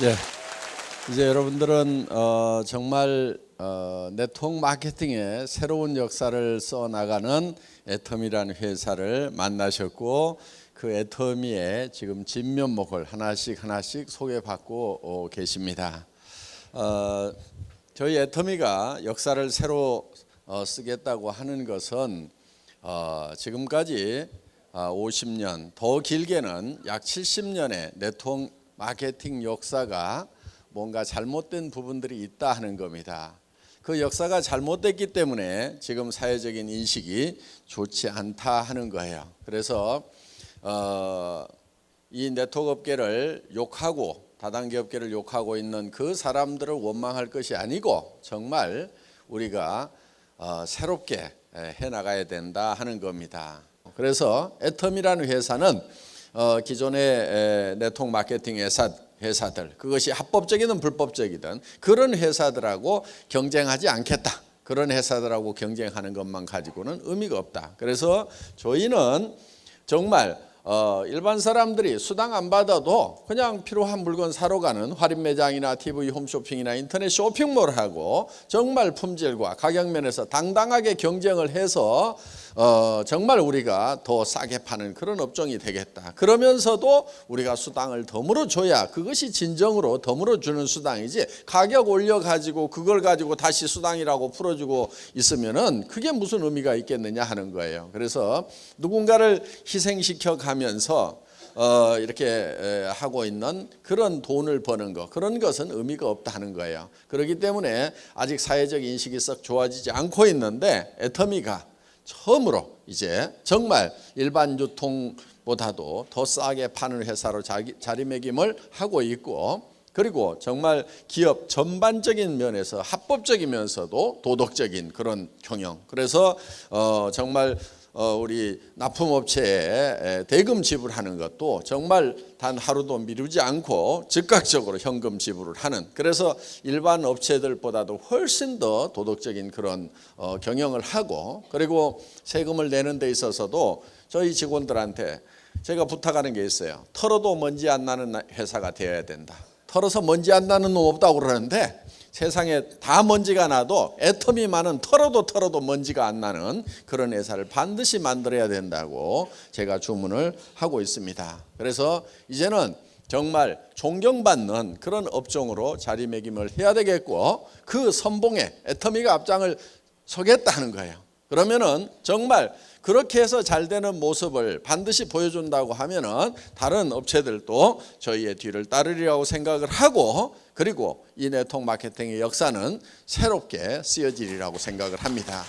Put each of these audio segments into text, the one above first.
네, 이제 여러분들은 정말 네트워크 마케팅의 새로운 역사를 써나가는 애터미라는 회사를 만나셨고, 그 애터미의 지금 진면목을 하나씩 소개받고 계십니다. 저희 애터미가 역사를 새로 쓰겠다고 하는 것은 지금까지 50년, 더 길게는 약 70년의 네트워크 마케팅 역사가 뭔가 잘못된 부분들이 있다 하는 겁니다. 그 역사가 잘못됐기 때문에 지금 사회적인 인식이 좋지 않다 하는 거예요. 그래서 이 네트워크 업계를 욕하고 다단계 업계를 욕하고 있는 그 사람들을 원망할 것이 아니고 정말 우리가 새롭게 해나가야 된다 하는 겁니다. 그래서 애터미라는 회사는 기존의 네트워크 마케팅 회사들, 그것이 합법적이든 불법적이든 그런 회사들하고 경쟁하지 않겠다. 그런 회사들하고 경쟁하는 것만 가지고는 의미가 없다. 그래서 저희는 정말 일반 사람들이 수당 안 받아도 그냥 필요한 물건 사러 가는 할인 매장이나 TV 홈쇼핑이나 인터넷 쇼핑몰하고 정말 품질과 가격 면에서 당당하게 경쟁을 해서 정말 우리가 더 싸게 파는 그런 업종이 되겠다. 그러면서도 우리가 수당을 덤으로 줘야 그것이 진정으로 덤으로 주는 수당이지, 가격 올려가지고 그걸 가지고 다시 수당이라고 풀어주고 있으면은 그게 무슨 의미가 있겠느냐 하는 거예요. 그래서 누군가를 희생시켜 가면서 이렇게 하고 있는 그런 돈을 버는 것, 그런 것은 의미가 없다 하는 거예요. 그렇기 때문에 아직 사회적 인식이 썩 좋아지지 않고 있는데, 애터미가 처음으로 이제 정말 일반 유통보다도 더 싸게 파는 회사로 자리매김을 하고 있고, 그리고 정말 기업 전반적인 면에서 합법적이면서도 도덕적인 그런 경영. 그래서 정말 우리 납품업체에 대금 지불하는 것도 정말 단 하루도 미루지 않고 즉각적으로 현금 지불을 하는, 그래서 일반 업체들보다도 훨씬 더 도덕적인 그런 경영을 하고, 그리고 세금을 내는 데 있어서도 저희 직원들한테 제가 부탁하는 게 있어요. 털어도 먼지 안 나는 회사가 되어야 된다. 털어서 먼지 안 나는 놈 없다고 그러는데, 세상에 다 먼지가 나도 애터미만은 털어도 먼지가 안 나는 그런 회사를 반드시 만들어야 된다고 제가 주문을 하고 있습니다. 그래서 이제는 정말 존경받는 그런 업종으로 자리매김을 해야 되겠고, 그 선봉에 애터미가 앞장을 서겠다는 거예요. 그러면은 정말 그렇게 해서 잘 되는 모습을 반드시 보여준다고 하면은 다른 업체들도 저희의 뒤를 따르리라고 생각을 하고, 그리고 이 네트워크 마케팅의 역사는 새롭게 쓰여지리라고 생각을 합니다.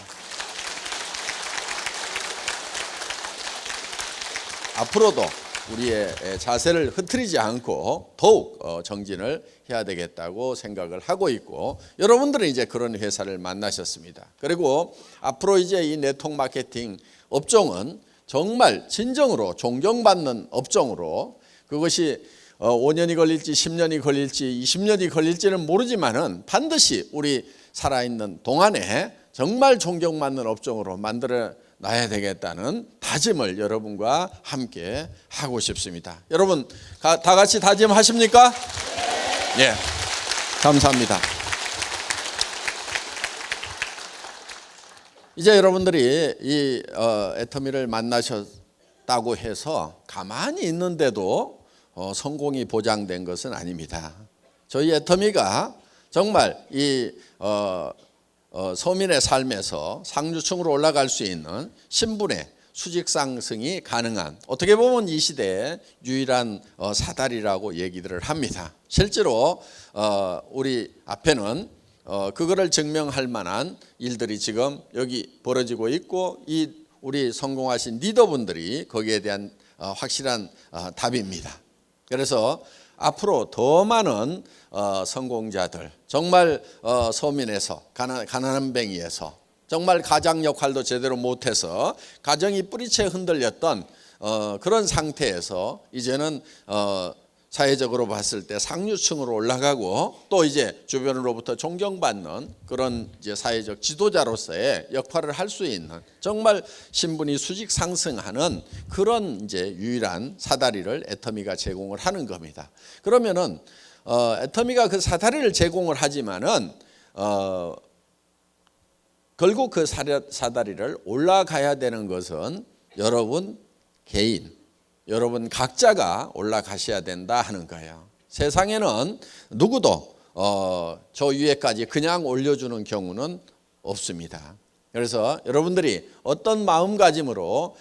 앞으로도 우리의 자세를 흐트리지 않고 더욱 정진을 해야 되겠다고 생각을 하고 있고, 여러분들은 이제 그런 회사를 만나셨습니다. 그리고 앞으로 이제 이 네트워크 마케팅 업종은 정말 진정으로 존경받는 업종으로, 그것이 5년이 걸릴지 10년이 걸릴지 20년이 걸릴지는 모르지만은 반드시 우리 살아있는 동안에 정말 존경받는 업종으로 만들어 놔야 되겠다는 다짐을 여러분과 함께 하고 싶습니다. 여러분 다 같이 다짐하십니까? 예, 감사합니다. 이제 여러분들이 이 애터미를 만나셨다고 해서 가만히 있는데도 성공이 보장된 것은 아닙니다. 저희 애터미가 정말 이 서민의 삶에서 상류층으로 올라갈 수 있는 신분의 수직 상승이 가능한, 어떻게 보면 이 시대의 유일한 사다리라고 얘기들을 합니다. 실제로 우리 앞에는 그거를 증명할 만한 일들이 지금 여기 벌어지고 있고, 이 우리 성공하신 리더분들이 거기에 대한 확실한 답입니다. 그래서 앞으로 더 많은 성공자들, 정말 서민에서 가난한 뱅이에서 정말 가장 역할도 제대로 못해서 가정이 뿌리채 흔들렸던 그런 상태에서 이제는 사회적으로 봤을 때 상류층으로 올라가고, 또 이제 주변으로부터 존경받는 그런 이제 사회적 지도자로서의 역할을 할 수 있는, 정말 신분이 수직 상승하는 그런 이제 유일한 사다리를 애터미가 제공을 하는 겁니다. 그러면은 애터미가 그 사다리를 제공을 하지만은 결국 그 사다리를 올라가야 되는 것은 여러분 개인, 여러분 각자가 올라가셔야 된다 하는 거예요. 세상에는 누구도 저 위에까지 그냥 올려주는 경우는 없습니다. 그래서 여러분들이 어떤 마음가짐으로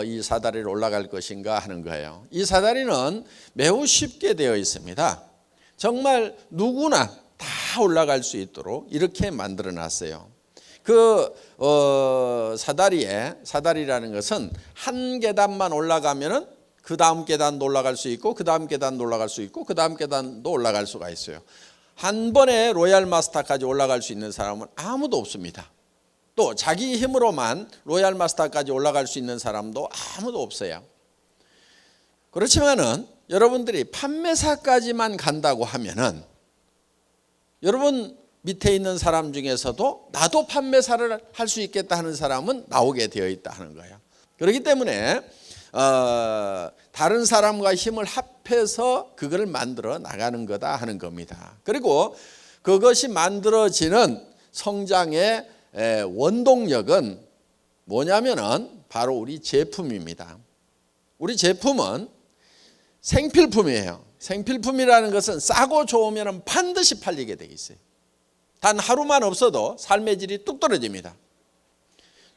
이 사다리를 올라갈 것인가 하는 거예요. 이 사다리는 매우 쉽게 되어 있습니다. 정말 누구나 다 올라갈 수 있도록 이렇게 만들어 놨어요. 그 사다리라는 것은 한 계단만 올라가면은 그 다음 계단도 올라갈 수 있고 그 다음 계단도 올라갈 수 있고 그 다음 계단도 올라갈 수가 있어요. 한 번에 로얄 마스터까지 올라갈 수 있는 사람은 아무도 없습니다. 또 자기 힘으로만 로얄 마스터까지 올라갈 수 있는 사람도 아무도 없어요. 그렇지만은 여러분들이 판매사까지만 간다고 하면은 여러분 밑에 있는 사람 중에서도 나도 판매사를 할 수 있겠다 하는 사람은 나오게 되어 있다 하는 거예요. 그렇기 때문에 다른 사람과 힘을 합해서 그걸 만들어 나가는 거다 하는 겁니다. 그리고 그것이 만들어지는 성장의 원동력은 뭐냐면은 바로 우리 제품입니다. 우리 제품은 생필품이에요. 생필품이라는 것은 싸고 좋으면 반드시 팔리게 되어 있어요. 단 하루만 없어도 삶의 질이 뚝 떨어집니다.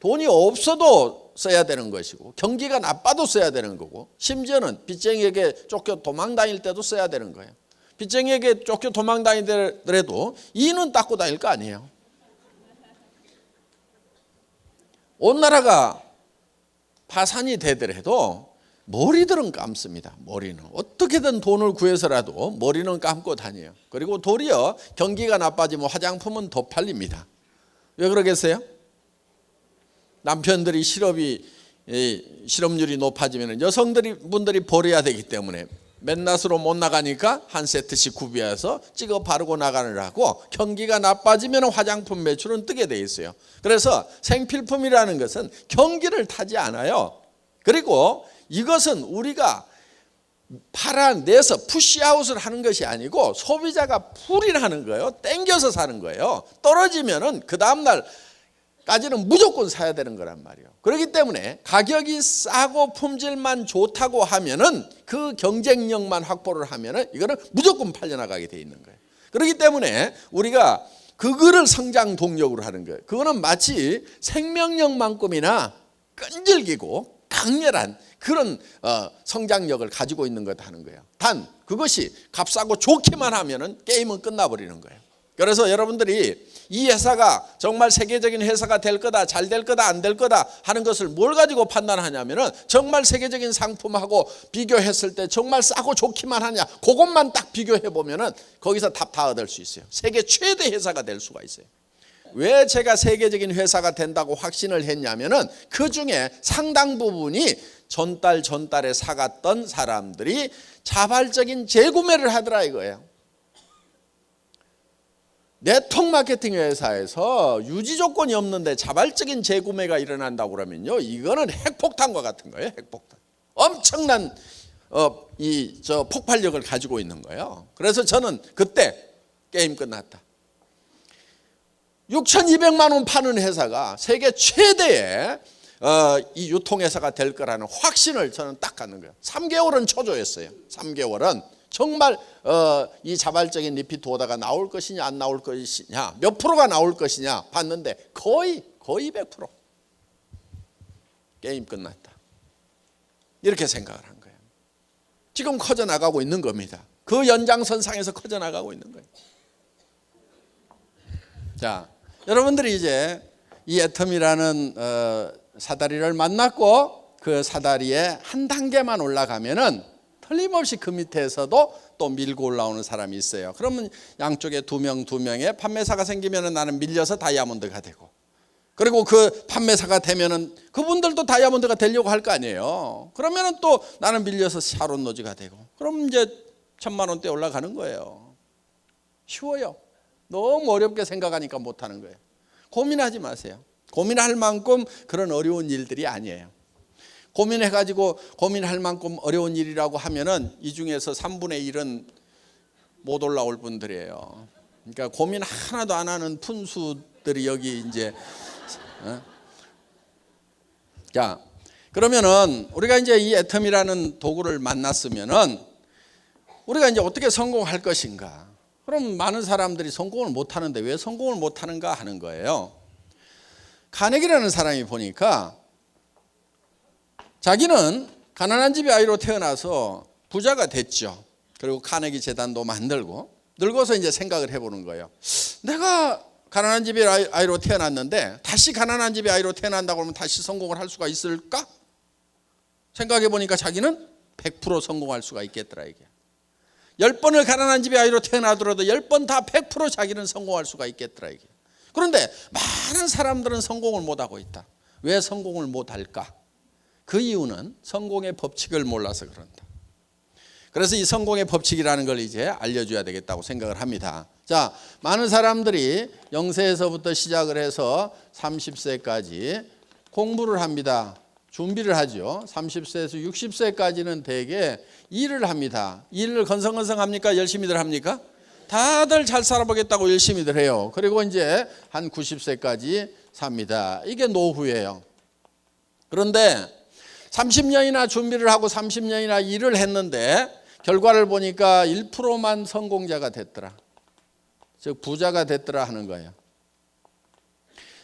돈이 없어도 써야 되는 것이고 경기가 나빠도 써야 되는 거고 심지어는 빚쟁이에게 쫓겨 도망 다닐 때도 써야 되는 거예요. 빚쟁이에게 쫓겨 도망 다니더라도 이는 닦고 다닐 거 아니에요. 온 나라가 파산이 되더라도 머리들은 감습니다. 머리는 어떻게든 돈을 구해서라도 머리는 감고 다녀요. 그리고 도리어 경기가 나빠지면 화장품은 더 팔립니다. 왜 그러겠어요? 남편들이 실업률이 높아지면 여성분들이 버려야 되기 때문에 맨낫으로 못 나가니까 한 세트씩 구비해서 찍어 바르고 나가느라고 경기가 나빠지면 화장품 매출은 뜨게 돼 있어요. 그래서 생필품이라는 것은 경기를 타지 않아요. 그리고 이것은 우리가 팔아내서 푸시아웃을 하는 것이 아니고 소비자가 풀이하는 거예요. 땡겨서 사는 거예요. 떨어지면은 그 다음날 까지는 무조건 사야 되는 거란 말이에요. 그렇기 때문에 가격이 싸고 품질만 좋다고 하면은 그 경쟁력만 확보를 하면은 이거는 무조건 팔려나가게 돼 있는 거예요. 그렇기 때문에 우리가 그거를 성장 동력으로 하는 거예요. 그거는 마치 생명력만큼이나 끈질기고 강렬한 그런 성장력을 가지고 있는 것 하는 거예요. 단 그것이 값싸고 좋기만 하면은 게임은 끝나버리는 거예요. 그래서 여러분들이 이 회사가 정말 세계적인 회사가 될 거다, 잘 될 거다, 안 될 거다 하는 것을 뭘 가지고 판단하냐면은 정말 세계적인 상품하고 비교했을 때 정말 싸고 좋기만 하냐, 그것만 딱 비교해 보면은 거기서 답 다 얻을 수 있어요. 세계 최대 회사가 될 수가 있어요. 왜 제가 세계적인 회사가 된다고 확신을 했냐면은 그 중에 상당 부분이 전달에 사갔던 사람들이 자발적인 재구매를 하더라 이거예요. 네트워크 마케팅 회사에서 유지 조건이 없는데 자발적인 재구매가 일어난다고 그러면요, 이거는 핵폭탄과 같은 거예요. 핵폭탄. 엄청난 폭발력을 가지고 있는 거예요. 그래서 저는 그때 게임 끝났다. 6,200만 원 파는 회사가 세계 최대의 이 유통회사가 될 거라는 확신을 저는 딱 갖는 거예요. 3개월은 초조했어요. 3개월은 정말 이 자발적인 리피트 오더가 나올 것이냐 안 나올 것이냐, 몇 프로가 나올 것이냐 봤는데 거의 100%. 게임 끝났다. 이렇게 생각을 한 거예요. 지금 커져나가고 있는 겁니다. 그 연장선상에서 커져나가고 있는 거예요. 자, 여러분들이 이제 이 애텀이라는 사다리를 만났고 그 사다리에 한 단계만 올라가면은 틀림없이 그 밑에서도 또 밀고 올라오는 사람이 있어요. 그러면 양쪽에 두 명의 판매사가 생기면은 나는 밀려서 다이아몬드가 되고, 그리고 그 판매사가 되면은 그분들도 다이아몬드가 되려고 할 거 아니에요. 그러면은 또 나는 밀려서 샤론 노즈가 되고, 그럼 이제 1,000만 원대 올라가는 거예요. 쉬워요. 너무 어렵게 생각하니까 못하는 거예요. 고민하지 마세요. 고민할 만큼 그런 어려운 일들이 아니에요. 고민해가지고 고민할 만큼 어려운 일이라고 하면은 이 중에서 3분의 1은 못 올라올 분들이에요. 그러니까 고민 하나도 안 하는 푼수들이 여기 이제 자, 그러면은 우리가 이제 이 애텀이라는 도구를 만났으면은 우리가 이제 어떻게 성공할 것인가? 그럼 많은 사람들이 성공을 못 하는데 왜 성공을 못 하는가 하는 거예요. 카네기라는 사람이 보니까 자기는 가난한 집의 아이로 태어나서 부자가 됐죠. 그리고 카네기 재단도 만들고 늙어서 이제 생각을 해보는 거예요. 내가 가난한 집의 아이로 태어났는데 다시 가난한 집의 아이로 태어난다고 하면 다시 성공을 할 수가 있을까? 생각해 보니까 자기는 100% 성공할 수가 있겠더라 이게. 10번을 가난한 집의 아이로 태어나더라도 10번 다 100% 자기는 성공할 수가 있겠더라 이게. 그런데 많은 사람들은 성공을 못하고 있다. 왜 성공을 못할까? 그 이유는 성공의 법칙을 몰라서 그런다. 그래서 이 성공의 법칙이라는 걸 이제 알려줘야 되겠다고 생각을 합니다. 자, 많은 사람들이 0세에서부터 시작을 해서 30세까지 공부를 합니다. 준비를 하죠. 30세에서 60세까지는 대개 일을 합니다. 일을 건성건성합니까? 열심히들 합니까? 다들 잘 살아보겠다고 열심히들 해요. 그리고 이제 한 90세까지 삽니다. 이게 노후예요. 그런데 30년이나 준비를 하고 30년이나 일을 했는데 결과를 보니까 1%만 성공자가 됐더라. 즉 부자가 됐더라 하는 거예요.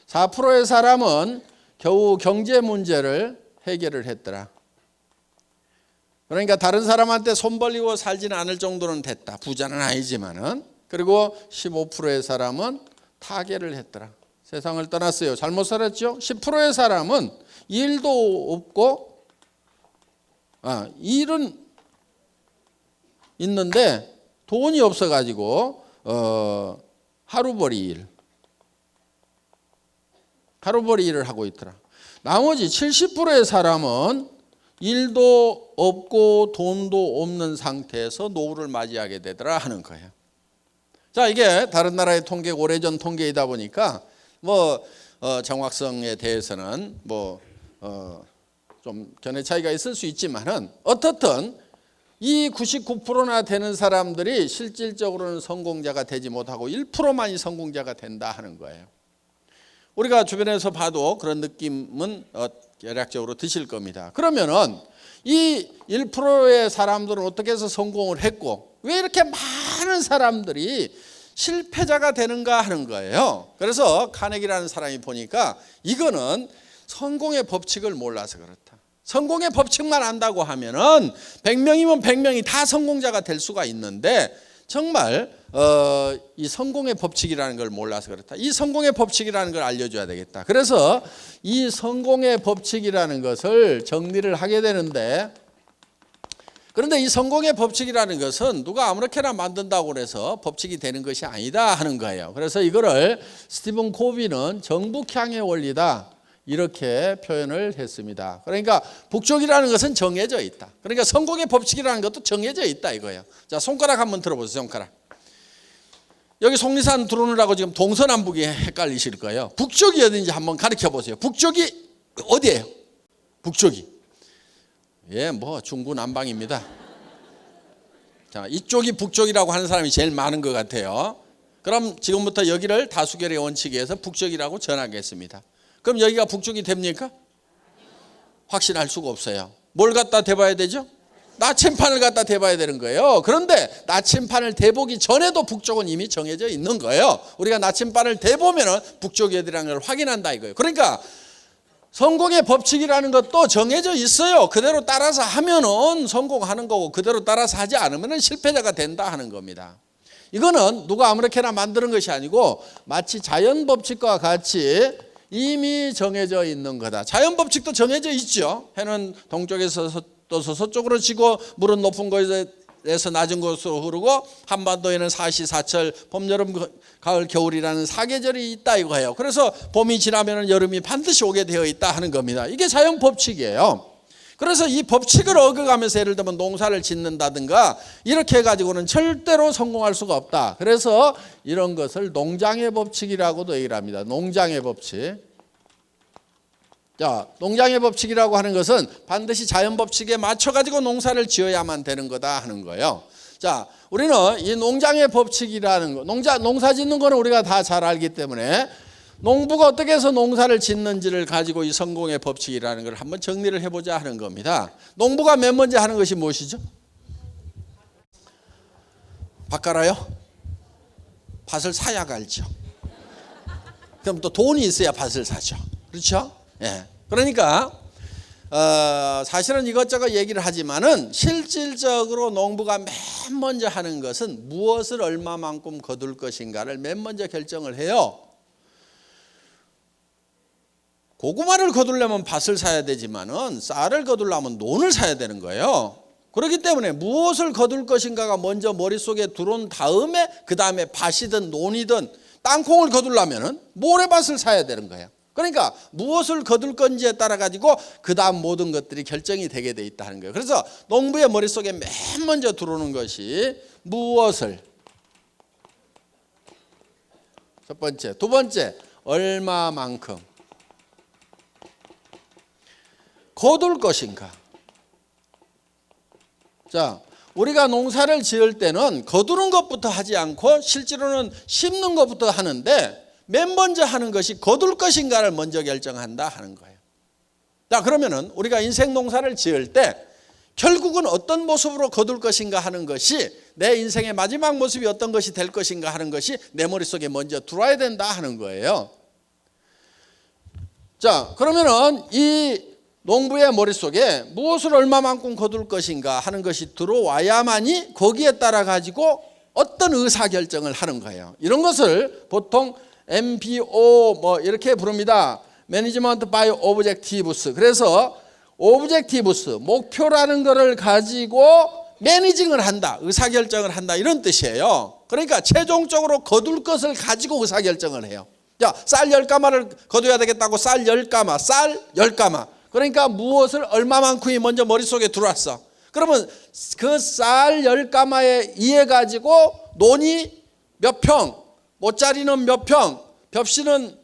4%의 사람은 겨우 경제 문제를 해결을 했더라. 그러니까 다른 사람한테 손 벌리고 살지는 않을 정도는 됐다. 부자는 아니지만은. 그리고 15%의 사람은 타계를 했더라. 세상을 떠났어요. 잘못 살았죠. 10%의 사람은 일도 없고 일은 있는데 돈이 없어가지고 하루벌이 일을 하고 있더라. 나머지 70%의 사람은 일도 없고 돈도 없는 상태에서 노후를 맞이하게 되더라 하는 거예요. 자, 이게 다른 나라의 통계, 오래전 통계이다 보니까 정확성에 대해서는 좀 견해 차이가 있을 수 있지만은 어떻든 이 99%나 되는 사람들이 실질적으로는 성공자가 되지 못하고 1%만이 성공자가 된다 하는 거예요. 우리가 주변에서 봐도 그런 느낌은 대략적으로 드실 겁니다. 그러면은 이 1%의 사람들은 어떻게 해서 성공을 했고 왜 이렇게 많은 사람들이 실패자가 되는가 하는 거예요. 그래서 카네기라는 사람이 보니까 이거는 성공의 법칙을 몰라서 그렇다. 성공의 법칙만 안다고 하면은 100명이면 100명이 다 성공자가 될 수가 있는데 정말 이 성공의 법칙이라는 걸 몰라서 그렇다. 이 성공의 법칙이라는 걸 알려줘야 되겠다. 그래서 이 성공의 법칙이라는 것을 정리를 하게 되는데 그런데 이 성공의 법칙이라는 것은 누가 아무렇게나 만든다고 해서 법칙이 되는 것이 아니다 하는 거예요. 그래서 이거를 스티븐 코비는 정북향의 원리다. 이렇게 표현을 했습니다. 그러니까 북쪽이라는 것은 정해져 있다. 그러니까 성공의 법칙이라는 것도 정해져 있다 이거예요. 자, 손가락 한번 들어보세요. 손가락. 여기 속리산 들어오느라고 지금 동서남북이 헷갈리실 거예요. 북쪽이 어딘지 한번 가르쳐 보세요. 북쪽이 어디예요? 북쪽이. 중구난방입니다. 자, 이쪽이 북쪽이라고 하는 사람이 제일 많은 것 같아요. 그럼 지금부터 여기를 다수결의 원칙에 의해서 북쪽이라고 정하겠습니다. 그럼 여기가 북쪽이 됩니까? 확신할 수가 없어요. 뭘 갖다 대봐야 되죠? 나침판을 갖다 대봐야 되는 거예요. 그런데 나침판을 대보기 전에도 북쪽은 이미 정해져 있는 거예요. 우리가 나침판을 대보면 북쪽이 어디라는 걸 확인한다 이거예요. 그러니까 성공의 법칙이라는 것도 정해져 있어요. 그대로 따라서 하면은 성공하는 거고 그대로 따라서 하지 않으면 실패자가 된다 하는 겁니다. 이거는 누가 아무렇게나 만드는 것이 아니고 마치 자연 법칙과 같이 이미 정해져 있는 거다. 자연 법칙도 정해져 있죠. 해는 동쪽에서 떠서 서쪽으로 지고 물은 높은 곳에서 낮은 곳으로 흐르고 한반도에는 사시사철 봄, 여름, 가을, 겨울이라는 사계절이 있다 이거예요. 그래서 봄이 지나면 여름이 반드시 오게 되어 있다 하는 겁니다. 이게 자연 법칙이에요. 그래서 이 법칙을 어겨가면서 예를 들면 농사를 짓는다든가 이렇게 해가지고는 절대로 성공할 수가 없다. 그래서 이런 것을 농장의 법칙이라고도 얘기를 합니다. 농장의 법칙. 자, 농장의 법칙이라고 하는 것은 반드시 자연 법칙에 맞춰가지고 농사를 지어야만 되는 거다 하는 거예요. 자, 우리는 이 농장의 법칙이라는 거, 농사 짓는 거는 우리가 다 잘 알기 때문에 농부가 어떻게 해서 농사를 짓는지를 가지고 이 성공의 법칙이라는 걸 한번 정리를 해보자 하는 겁니다. 농부가 맨 먼저 하는 것이 무엇이죠? 밭 갈아요? 밭을 사야 갈죠. 그럼 또 돈이 있어야 밭을 사죠. 그렇죠? 예. 그러니까 사실은 이것저것 얘기를 하지만은 실질적으로 농부가 맨 먼저 하는 것은 무엇을 얼마만큼 거둘 것인가를 맨 먼저 결정을 해요. 고구마를 거두려면 밭을 사야 되지만은 쌀을 거두려면 논을 사야 되는 거예요. 그렇기 때문에 무엇을 거둘 것인가가 먼저 머릿속에 들어온 다음에 그 다음에 밭이든 논이든 땅콩을 거두려면은 모래밭을 사야 되는 거예요. 그러니까 무엇을 거둘 건지에 따라 가지고 그 다음 모든 것들이 결정이 되게 돼 있다는 거예요. 그래서 농부의 머릿속에 맨 먼저 들어오는 것이 무엇을, 첫 번째, 두 번째, 얼마만큼 거둘 것인가. 자, 우리가 농사를 지을 때는 거두는 것부터 하지 않고 실제로는 심는 것부터 하는데 맨 먼저 하는 것이 거둘 것인가를 먼저 결정한다 하는 거예요. 자, 그러면은 우리가 인생 농사를 지을 때 결국은 어떤 모습으로 거둘 것인가 하는 것이, 내 인생의 마지막 모습이 어떤 것이 될 것인가 하는 것이 내 머릿속에 먼저 들어와야 된다 하는 거예요. 자, 그러면은 이 농부의 머릿속에 무엇을 얼마만큼 거둘 것인가 하는 것이 들어와야만이 거기에 따라 가지고 어떤 의사결정을 하는 거예요. 이런 것을 보통 MBO 뭐 이렇게 부릅니다. Management by Objectives. 그래서 Objectives, 목표라는 것을 가지고 매니징을 한다, 의사결정을 한다, 이런 뜻이에요. 그러니까 최종적으로 거둘 것을 가지고 의사결정을 해요. 자, 쌀 10가마를 거둬야 되겠다고 쌀 10가마, 쌀 10가마. 그러니까 무엇을 얼마만큼이 먼저 머릿속에 들어왔어. 그러면 그 쌀 10가마에 의해 가지고 논이 몇 평, 모짜리는 몇 평, 벽시는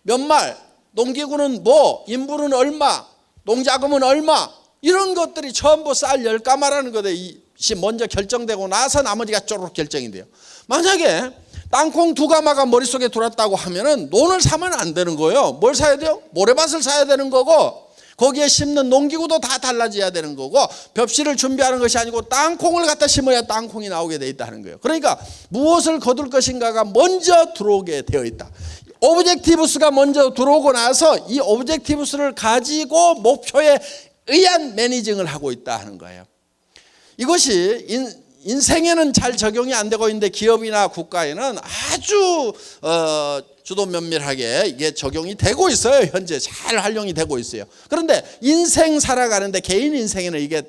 몇 말, 농기구는 뭐, 인부는 얼마, 농자금은 얼마, 이런 것들이 전부 쌀 10가마라는 것이 먼저 결정되고 나서 나머지가 쪼록 결정이 돼요. 만약에 땅콩 2가마가 머릿속에 들어왔다고 하면은 논을 사면 안 되는 거예요. 뭘 사야 돼요? 모래밭을 사야 되는 거고, 거기에 심는 농기구도 다 달라져야 되는 거고, 벽시를 준비하는 것이 아니고 땅콩을 갖다 심어야 땅콩이 나오게 돼 있다는 거예요. 그러니까 무엇을 거둘 것인가가 먼저 들어오게 되어 있다. 오브젝티브스가 먼저 들어오고 나서 이 오브젝티브스를 가지고 목표에 의한 매니징을 하고 있다 하는 거예요. 이것이 인생에는 잘 적용이 안 되고 있는데 기업이나 국가에는 아주 주도 면밀하게 이게 적용이 되고 있어요. 현재 잘 활용이 되고 있어요. 그런데 인생 살아가는데 개인 인생에는 이게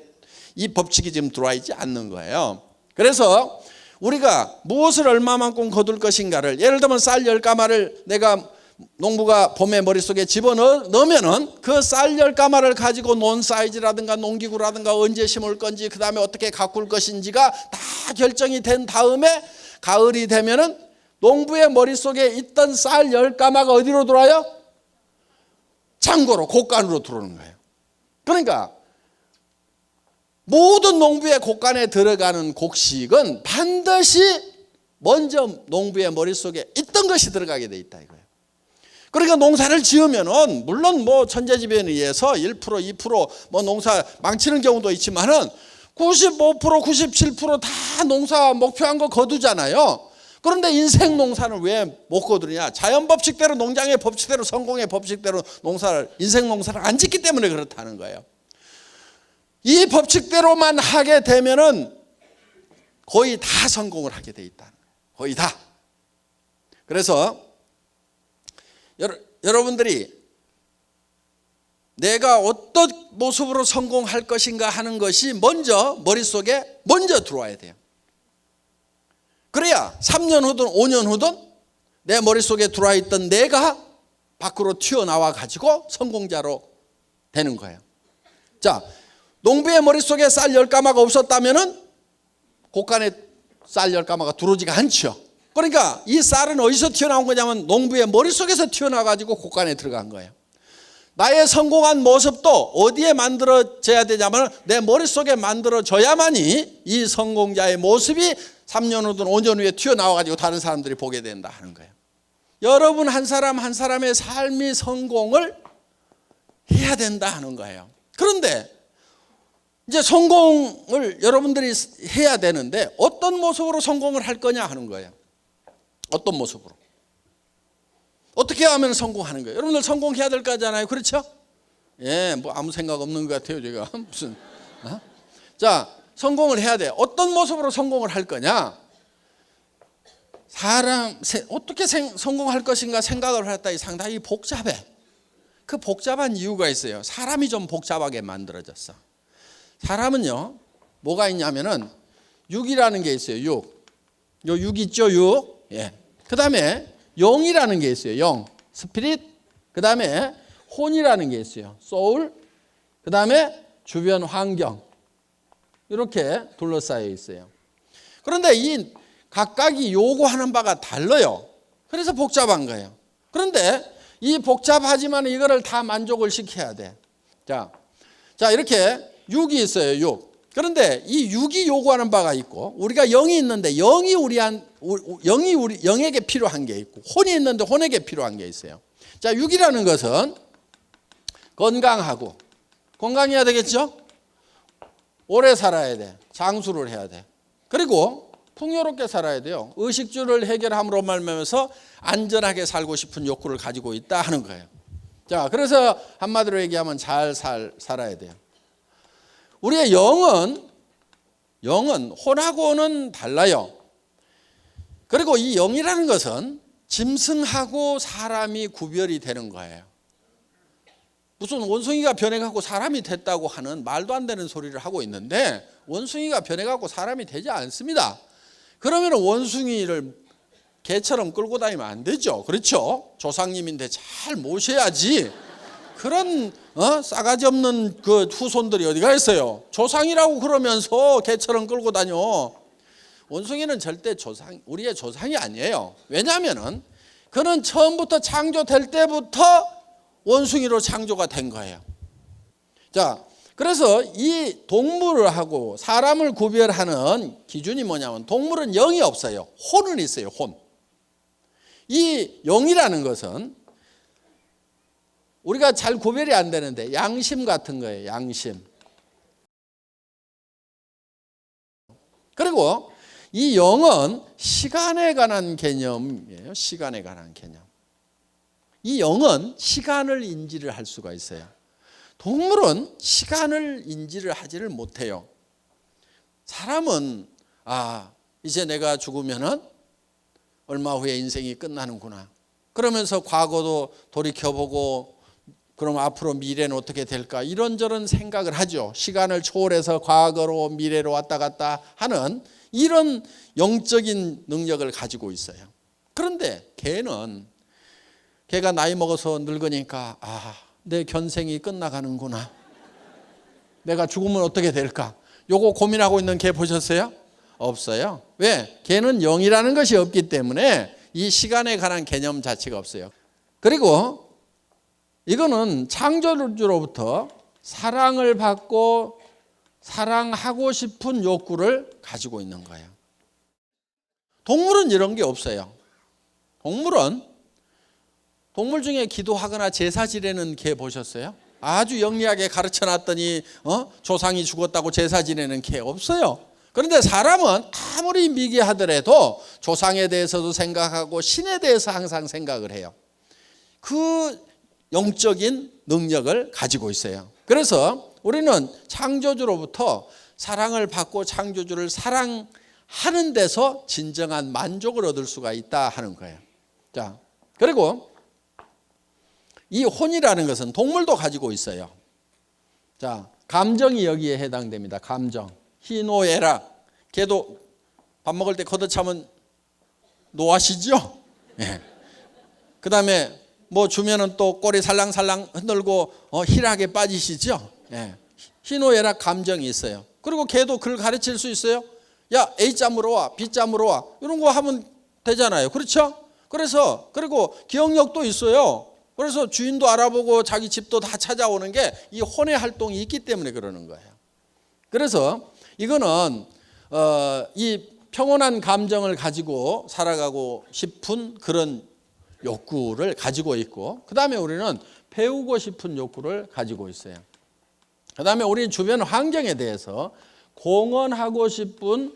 이 법칙이 지금 들어와 있지 않는 거예요. 그래서 우리가 무엇을 얼마만큼 거둘 것인가를, 예를 들면 쌀 10가마를 내가 농부가 봄에 머릿속에 집어넣으면은 그 쌀 10가마를 가지고 논 사이즈라든가 농기구라든가 언제 심을 건지 그 다음에 어떻게 가꿀 것인지가 다 결정이 된 다음에 가을이 되면은 농부의 머릿속에 있던 쌀 10가마가 어디로 들어와요? 창고로, 곡간으로 들어오는 거예요. 그러니까 모든 농부의 곡간에 들어가는 곡식은 반드시 먼저 농부의 머릿속에 있던 것이 들어가게 돼 있다 이거예요. 그러니까 농사를 지으면은 물론 뭐 천재지변에 의해서 1%, 2% 뭐 농사 망치는 경우도 있지만은 95%, 97% 다 농사 목표한 거 거두잖아요. 그런데 인생 농사는 왜 못 거두느냐? 자연 법칙대로, 농장의 법칙대로, 성공의 법칙대로 인생 농사를 안 짓기 때문에 그렇다는 거예요. 이 법칙대로만 하게 되면은 거의 다 성공을 하게 돼 있다는 거예요. 거의 다. 그래서 여러분들이 내가 어떤 모습으로 성공할 것인가 하는 것이 먼저 머릿속에 먼저 들어와야 돼요. 그래야 3년 후든 5년 후든 내 머릿속에 들어와 있던 내가 밖으로 튀어나와 가지고 성공자로 되는 거예요. 자, 농부의 머릿속에 쌀 10가마가 없었다면은 곡간에 쌀 10가마가 들어오지가 않죠. 그러니까 이 쌀은 어디서 튀어나온 거냐면 농부의 머릿속에서 튀어나와 가지고 곡간에 들어간 거예요. 나의 성공한 모습도 어디에 만들어져야 되냐면 내 머릿속에 만들어져야만이 이 성공자의 모습이 3년 후든 5년 후에 튀어나와가지고 다른 사람들이 보게 된다 하는 거예요. 여러분 한 사람 한 사람의 삶이 성공을 해야 된다 하는 거예요. 그런데 이제 성공을 여러분들이 해야 되는데 어떤 모습으로 성공을 할 거냐 하는 거예요. 어떤 모습으로. 어떻게 하면 성공하는 거예요? 여러분들 성공해야 될 거잖아요. 그렇죠? 예, 뭐 아무 생각 없는 것 같아요, 제가. 무슨. 자, 성공을 해야 돼. 어떤 모습으로 성공을 할 거냐? 어떻게 성공할 것인가 생각을 했더니 상당히 복잡해. 그 복잡한 이유가 있어요. 사람이 좀 복잡하게 만들어졌어. 사람은요, 뭐가 있냐면은 육이라는 게 있어요. 육. 요 육 있죠, 육. 예. 그 다음에 영이라는 게 있어요. 영. 스피릿. 그 다음에 혼이라는 게 있어요. 소울. 그 다음에 주변 환경. 이렇게 둘러싸여 있어요. 그런데 이 각각이 요구하는 바가 달라요. 그래서 복잡한 거예요. 그런데 이 복잡하지만 이거를 다 만족을 시켜야 돼. 자, 이렇게 6이 있어요. 6. 그런데 이 6이 요구하는 바가 있고 우리가 0이 있는데 0이 영에게 필요한 게 있고 혼이 있는데 혼에게 필요한 게 있어요. 자, 6이라는 것은 건강해야 되겠죠? 오래 살아야 돼. 장수를 해야 돼. 그리고 풍요롭게 살아야 돼요. 의식주를 해결함으로 말미암아서 안전하게 살고 싶은 욕구를 가지고 있다 하는 거예요. 자, 그래서 한마디로 얘기하면 잘 살아야 돼요. 우리의 영은 혼하고는 달라요. 그리고 이 영이라는 것은 짐승하고 사람이 구별이 되는 거예요. 무슨 원숭이가 변해갖고 사람이 됐다고 하는 말도 안 되는 소리를 하고 있는데 원숭이가 변해갖고 사람이 되지 않습니다. 그러면 원숭이를 개처럼 끌고 다니면 안 되죠. 그렇죠? 조상님인데 잘 모셔야지. 그런 싸가지 없는 그 후손들이 어디가 있어요? 조상이라고 그러면서 개처럼 끌고 다녀. 원숭이는 절대 우리의 조상이 아니에요. 왜냐하면은 그는 처음부터 창조될 때부터 원숭이로 창조가 된 거예요. 자, 그래서 이 동물하고 사람을 구별하는 기준이 뭐냐면 동물은 영이 없어요. 혼은 있어요. 혼. 이 영이라는 것은 우리가 잘 구별이 안 되는데 양심 같은 거예요. 양심. 그리고 이 영은 시간에 관한 개념이에요. 시간에 관한 개념. 이 영은 시간을 인지를 할 수가 있어요. 동물은 시간을 인지를 하지를 못해요. 사람은 이제 내가 죽으면은 얼마 후에 인생이 끝나는구나. 그러면서 과거도 돌이켜보고 그럼 앞으로 미래는 어떻게 될까 이런저런 생각을 하죠. 시간을 초월해서 과거로 미래로 왔다 갔다 하는 이런 영적인 능력을 가지고 있어요. 그런데 걔가 나이 먹어서 늙으니까 내 견생이 끝나가는구나. 내가 죽으면 어떻게 될까? 요거 고민하고 있는 걔 보셨어요? 없어요. 왜? 걔는 영이라는 것이 없기 때문에 이 시간에 관한 개념 자체가 없어요. 그리고 이거는 창조주로부터 사랑을 받고 사랑하고 싶은 욕구를 가지고 있는 거예요. 동물은 이런 게 없어요. 동물 중에 기도하거나 제사 지내는 개 보셨어요? 아주 영리하게 가르쳐 놨더니 조상이 죽었다고 제사 지내는 개 없어요. 그런데 사람은 아무리 미개하더라도 조상에 대해서도 생각하고 신에 대해서 항상 생각을 해요. 그 영적인 능력을 가지고 있어요. 그래서 우리는 창조주로부터 사랑을 받고 창조주를 사랑하는 데서 진정한 만족을 얻을 수가 있다 하는 거예요. 자, 그리고 이 혼이라는 것은 동물도 가지고 있어요. 자, 감정이 여기에 해당됩니다. 감정. 희노애락. 걔도 밥 먹을 때 걷어차면 노하시죠? 예. 그 다음에 뭐 주면은 또 꼬리 살랑살랑 흔들고 희락에 빠지시죠? 예. 희노애락 감정이 있어요. 그리고 걔도 그걸 가르칠 수 있어요. 야, A짬으로 와, B짬으로 와. 이런 거 하면 되잖아요. 그렇죠? 그리고 기억력도 있어요. 그래서 주인도 알아보고 자기 집도 다 찾아오는 게 이 혼의 활동이 있기 때문에 그러는 거예요. 그래서 이거는 이 평온한 감정을 가지고 살아가고 싶은 그런 욕구를 가지고 있고, 그 다음에 우리는 배우고 싶은 욕구를 가지고 있어요. 그 다음에 우리는 주변 환경에 대해서 공헌하고 싶은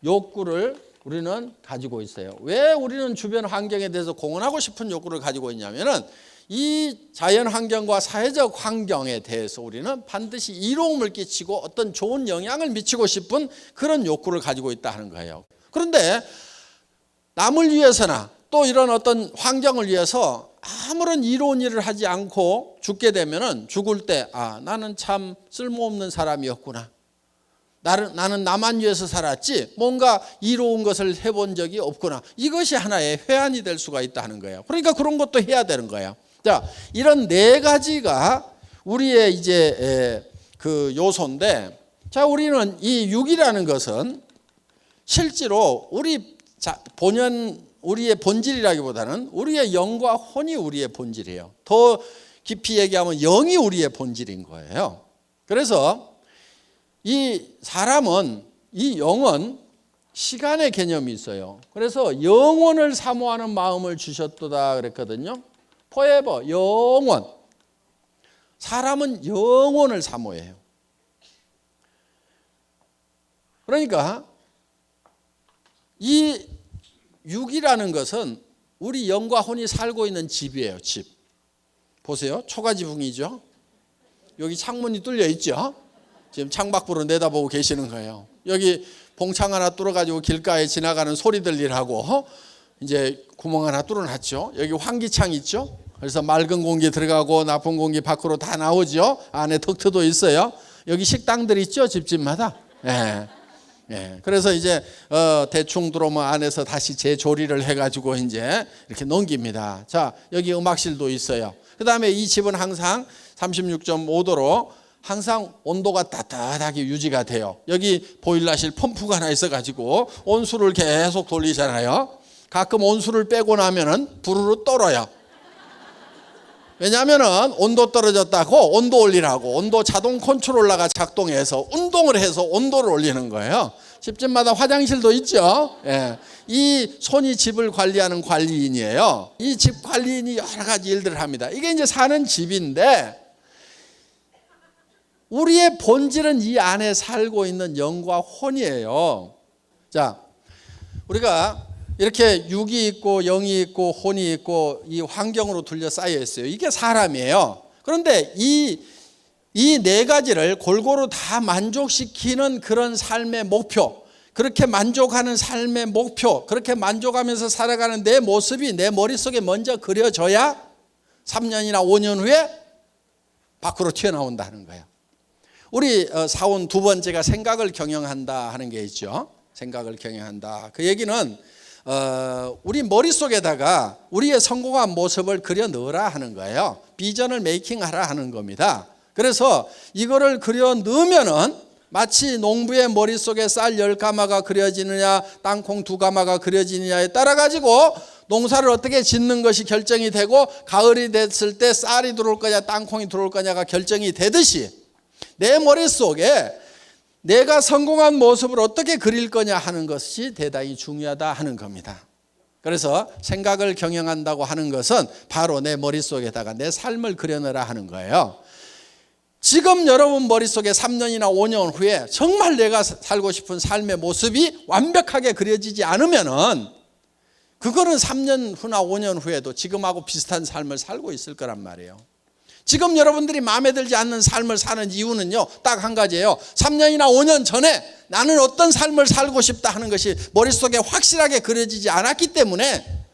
욕구를 우리는 가지고 있어요. 왜 우리는 주변 환경에 대해서 공헌하고 싶은 욕구를 가지고 있냐면은 이 자연 환경과 사회적 환경에 대해서 우리는 반드시 이로움을 끼치고 어떤 좋은 영향을 미치고 싶은 그런 욕구를 가지고 있다 하는 거예요. 그런데 남을 위해서나 또 이런 어떤 환경을 위해서 아무런 이로운 일을 하지 않고 죽게 되면은 죽을 때 나는 참 쓸모없는 사람이었구나. 나는 나만 위해서 살았지 뭔가 이로운 것을 해본 적이 없구나. 이것이 하나의 회한이 될 수가 있다는 거예요. 그러니까 그런 것도 해야 되는 거예요. 자, 이런 네 가지가 우리의 이제 그 요소인데, 자, 우리는 이 육이라는 것은 실제로 우리의 본질이라기보다는 우리의 영과 혼이 우리의 본질이에요. 더 깊이 얘기하면 영이 우리의 본질인 거예요. 그래서 이 사람은, 이 영은 시간의 개념이 있어요. 그래서 영원을 사모하는 마음을 주셨도다 그랬거든요. forever, 영원. 사람은 영원을 사모해요. 그러니까 이 육이라는 것은 우리 영과 혼이 살고 있는 집이에요. 집. 보세요. 초가지붕이죠. 여기 창문이 뚫려 있죠. 지금 창밖으로 내다보고 계시는 거예요. 여기 봉창 하나 뚫어가지고 길가에 지나가는 소리 들리라고 이제 구멍 하나 뚫어놨죠. 여기 환기창 있죠. 그래서 맑은 공기 들어가고 나쁜 공기 밖으로 다 나오죠. 안에 덕트도 있어요. 여기 식당들 있죠. 집집마다. 그래서 이제 대충 들어오면 안에서 다시 재조리를 해가지고 이제 이렇게 넘깁니다. 자, 여기 음악실도 있어요. 그 다음에 이 집은 항상 36.5도로 항상 온도가 따뜻하게 유지가 돼요. 여기 보일러실 펌프가 하나 있어가지고 온수를 계속 돌리잖아요. 가끔 온수를 빼고 나면은 부르르 떨어요. 왜냐하면은 온도 떨어졌다고 온도 올리라고 온도 자동 컨트롤러가 작동해서 운동을 해서 온도를 올리는 거예요. 집집마다 화장실도 있죠. 이 손이 집을 관리하는 관리인이에요. 이 집 관리인이 여러 가지 일들을 합니다. 이게 이제 사는 집인데 우리의 본질은 이 안에 살고 있는 영과 혼이에요. 자, 우리가 이렇게 육이 있고 영이 있고 혼이 있고 이 환경으로 둘러싸여 있어요. 이게 사람이에요. 그런데 이 네 가지를 골고루 다 만족시키는 그런 삶의 목표, 그렇게 만족하는 삶의 목표, 그렇게 만족하면서 살아가는 내 모습이 내 머릿속에 먼저 그려져야 3년이나 5년 후에 밖으로 튀어나온다는 거예요. 우리 사원 두 번째가 생각을 경영한다 하는 게 있죠. 생각을 경영한다. 그 얘기는 우리 머릿속에다가 우리의 성공한 모습을 그려 넣으라 하는 거예요. 비전을 메이킹하라 하는 겁니다. 그래서 이거를 그려 넣으면은 마치 농부의 머릿속에 쌀 10가마가 그려지느냐 땅콩 2가마가 그려지느냐에 따라 가지고 농사를 어떻게 짓는 것이 결정이 되고 가을이 됐을 때 쌀이 들어올 거냐 땅콩이 들어올 거냐가 결정이 되듯이 내 머릿속에 내가 성공한 모습을 어떻게 그릴 거냐 하는 것이 대단히 중요하다 하는 겁니다. 그래서 생각을 경영한다고 하는 것은 바로 내 머릿속에다가 내 삶을 그려내라 하는 거예요. 지금 여러분 머릿속에 3년이나 5년 후에 정말 내가 살고 싶은 삶의 모습이 완벽하게 그려지지 않으면은 그거는 3년 후나 5년 후에도 지금하고 비슷한 삶을 살고 있을 거란 말이에요. 지금 여러분들이 마음에 들지 않는 삶을 사는 이유는요, 딱 한 가지예요. 3년이나 5년 전에 나는 어떤 삶을 살고 싶다 하는 것이 머릿속에 확실하게 그려지지 않았기 때문에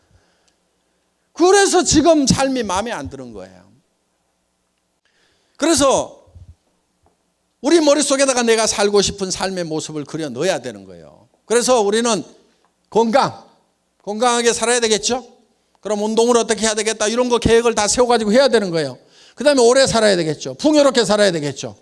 그래서 지금 삶이 마음에 안 드는 거예요. 그래서 우리 머릿속에다가 내가 살고 싶은 삶의 모습을 그려 넣어야 되는 거예요. 그래서 우리는 건강하게 살아야 되겠죠? 그럼 운동을 어떻게 해야 되겠다 이런 거 계획을 다 세워가지고 해야 되는 거예요. 그 다음에 오래 살아야 되겠죠. 풍요롭게 살아야 되겠죠.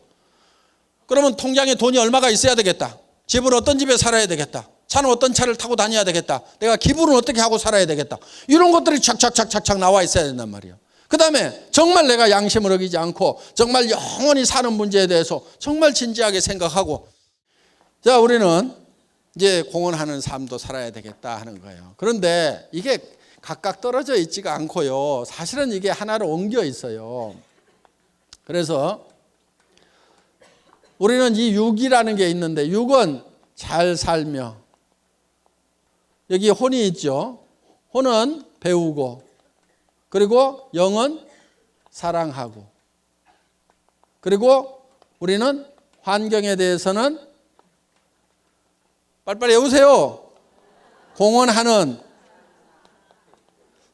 그러면 통장에 돈이 얼마가 있어야 되겠다. 집은 어떤 집에 살아야 되겠다. 차는 어떤 차를 타고 다녀야 되겠다. 내가 기분은 어떻게 하고 살아야 되겠다. 이런 것들이 착착착착 나와 있어야 된단 말이에요. 그 다음에 정말 내가 양심을 어기지 않고 정말 영원히 사는 문제에 대해서 정말 진지하게 생각하고, 자, 우리는 이제 공헌하는 삶도 살아야 되겠다 하는 거예요. 그런데 이게 각각 떨어져 있지가 않고요. 사실은 이게 하나로 엉겨 있어요. 그래서 우리는 이 육이라는 게 있는데, 육은 잘 살며, 여기 혼이 있죠. 혼은 배우고, 그리고 영은 사랑하고, 그리고 우리는 환경에 대해서는 빨리빨리 외우세요. 공헌하는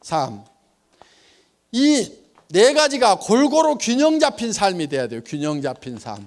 삶. 이 네 가지가 골고루 균형 잡힌 삶이 돼야 돼요. 균형 잡힌 삶.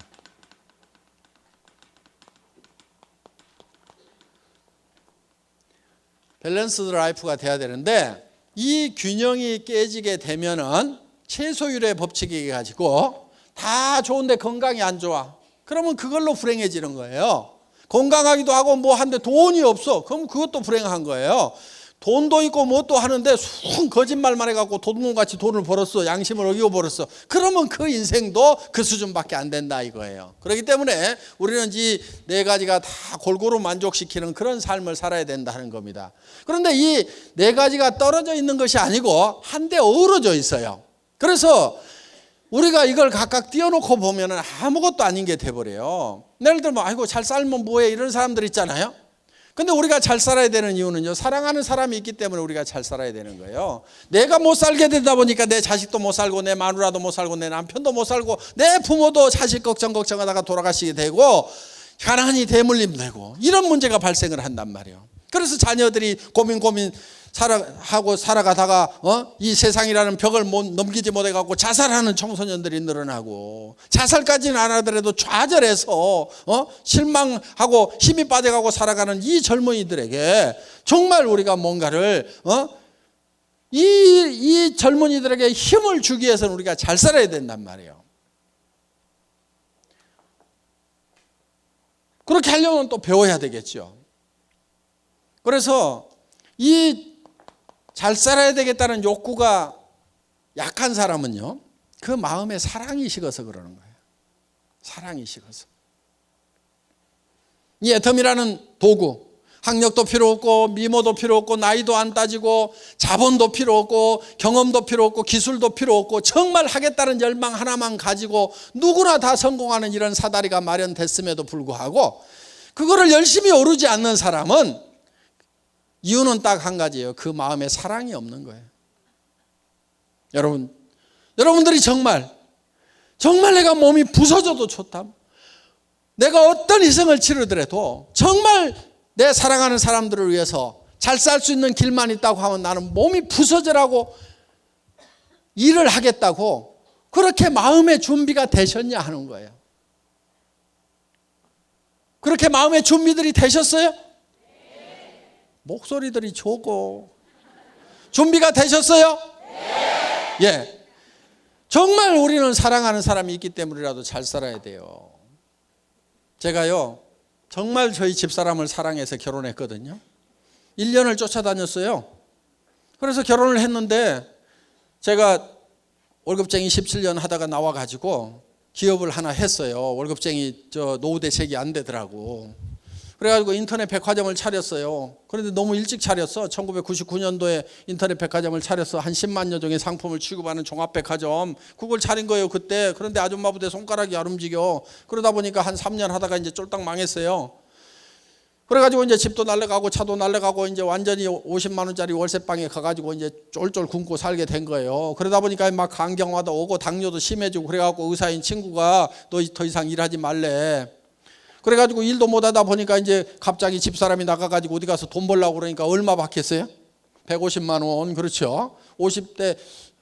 밸런스드 라이프가 돼야 되는데, 이 균형이 깨지게 되면은 최소율의 법칙이 가지고 다 좋은데 건강이 안 좋아. 그러면 그걸로 불행해지는 거예요. 건강하기도 하고 뭐 한데 돈이 없어. 그럼 그것도 불행한 거예요. 돈도 있고 뭣도 하는데 순 거짓말만 해갖고 도둑놈같이 돈을 벌었어. 양심을 어기고 벌었어. 그러면 그 인생도 그 수준밖에 안 된다 이거예요. 그렇기 때문에 우리는 이 네 가지가 다 골고루 만족시키는 그런 삶을 살아야 된다는 겁니다. 그런데 이 네 가지가 떨어져 있는 것이 아니고 한데 어우러져 있어요. 그래서 우리가 이걸 각각 띄워놓고 보면 아무것도 아닌 게 돼버려요. 예를 들면 아이고 잘 살면 뭐해 이런 사람들 있잖아요. 근데 우리가 잘 살아야 되는 이유는요, 사랑하는 사람이 있기 때문에 우리가 잘 살아야 되는 거예요. 내가 못 살게 되다 보니까 내 자식도 못 살고 내 마누라도 못 살고 내 남편도 못 살고 내 부모도 자식 걱정하다가 돌아가시게 되고 가난이 대물림 되고 이런 문제가 발생을 한단 말이에요. 그래서 자녀들이 고민 살아가다가 이 세상이라는 벽을 넘기지 못해갖고 자살하는 청소년들이 늘어나고, 자살까지는 안 하더라도 좌절해서 실망하고 힘이 빠져가고 살아가는 이 젊은이들에게 정말 우리가 뭔가를 이 젊은이들에게 힘을 주기 위해서는 우리가 잘 살아야 된단 말이에요. 그렇게 하려면 또 배워야 되겠죠. 그래서 이 잘 살아야 되겠다는 욕구가 약한 사람은요, 그 마음에 사랑이 식어서 그러는 거예요. 사랑이 식어서. 이 애텀이라는 도구, 학력도 필요 없고 미모도 필요 없고 나이도 안 따지고 자본도 필요 없고 경험도 필요 없고 기술도 필요 없고 정말 하겠다는 열망 하나만 가지고 누구나 다 성공하는 이런 사다리가 마련됐음에도 불구하고 그거를 열심히 오르지 않는 사람은 이유는 딱 한 가지예요. 그 마음에 사랑이 없는 거예요. 여러분들이 정말 내가 몸이 부서져도 좋다, 내가 어떤 희생을 치르더라도 정말 내 사랑하는 사람들을 위해서 잘 살 수 있는 길만 있다고 하면 나는 몸이 부서져라고 일을 하겠다고 그렇게 마음의 준비가 되셨냐 하는 거예요. 그렇게 마음의 준비들이 되셨어요? 목소리들이 좋고. 준비가 되셨어요? 예. 정말 우리는 사랑하는 사람이 있기 때문이라도 잘 살아야 돼요. 제가요, 정말 저희 집사람을 사랑해서 결혼했거든요. 1년을 쫓아다녔어요. 그래서 결혼을 했는데 제가 월급쟁이 17년 하다가 나와가지고 기업을 하나 했어요. 월급쟁이 노후 대책이 안 되더라고. 그래가지고 인터넷 백화점을 차렸어요. 그런데 너무 일찍 차렸어. 1999년도에 인터넷 백화점을 차렸어. 한 10만여 종의 상품을 취급하는 종합백화점. 그걸 차린 거예요 그때. 그런데 아줌마 부대 손가락이 안 움직여. 그러다 보니까 한 3년 하다가 이제 쫄딱 망했어요. 그래가지고 이제 집도 날라가고 차도 날라가고 이제 완전히 50만 원짜리 월세방에 가가지고 이제 쫄쫄 굶고 살게 된 거예요. 그러다 보니까 막 간경화도 오고 당뇨도 심해지고 그래갖고 의사인 친구가 너 더 이상 일하지 말래. 그래가지고 일도 못하다 보니까 이제 갑자기 집사람이 나가가지고 어디 가서 돈 벌려고 그러니까 얼마 받겠어요? 150만 원. 그렇죠. 50대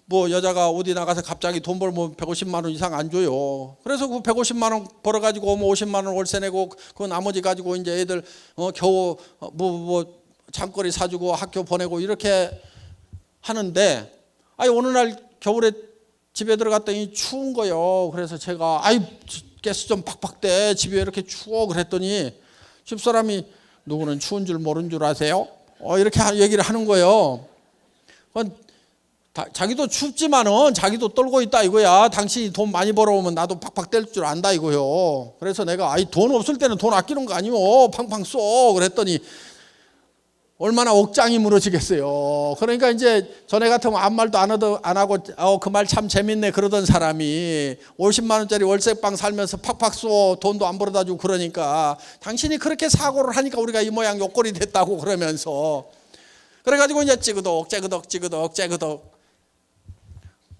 뭐 여자가 어디 나가서 갑자기 돈 벌면 150만 원 이상 안 줘요. 그래서 그 150만 원 벌어가지고 뭐 50만 원 월세 내고 그 나머지 가지고 이제 애들 겨우 뭐 잠거리 사주고 학교 보내고 이렇게 하는데, 어느 날 겨울에 집에 들어갔더니 추운 거요. 그래서 제가 가스 좀 팍팍 대, 집에 이렇게 추워. 그랬더니 집사람이 누구는 추운 줄 모르는 줄 아세요? 이렇게 얘기를 하는 거예요. 자기도 춥지만은 자기도 떨고 있다 이거야. 당신이 돈 많이 벌어오면 나도 팍팍 뗄 줄 안다 이거요. 그래서 내가 돈 없을 때는 돈 아끼는 거 아니오. 팡팡 쏘. 그랬더니 얼마나 억장이 무너지겠어요. 그러니까 이제 전에 같으면 아무 말도 안 하고 그 말 참 재밌네 그러던 사람이 50만 원짜리 월세방 살면서 팍팍 쏘 돈도 안 벌어다 주고 그러니까 당신이 그렇게 사고를 하니까 우리가 이 모양 요꼴이 됐다고 그러면서 그래가지고 이제 찌그덕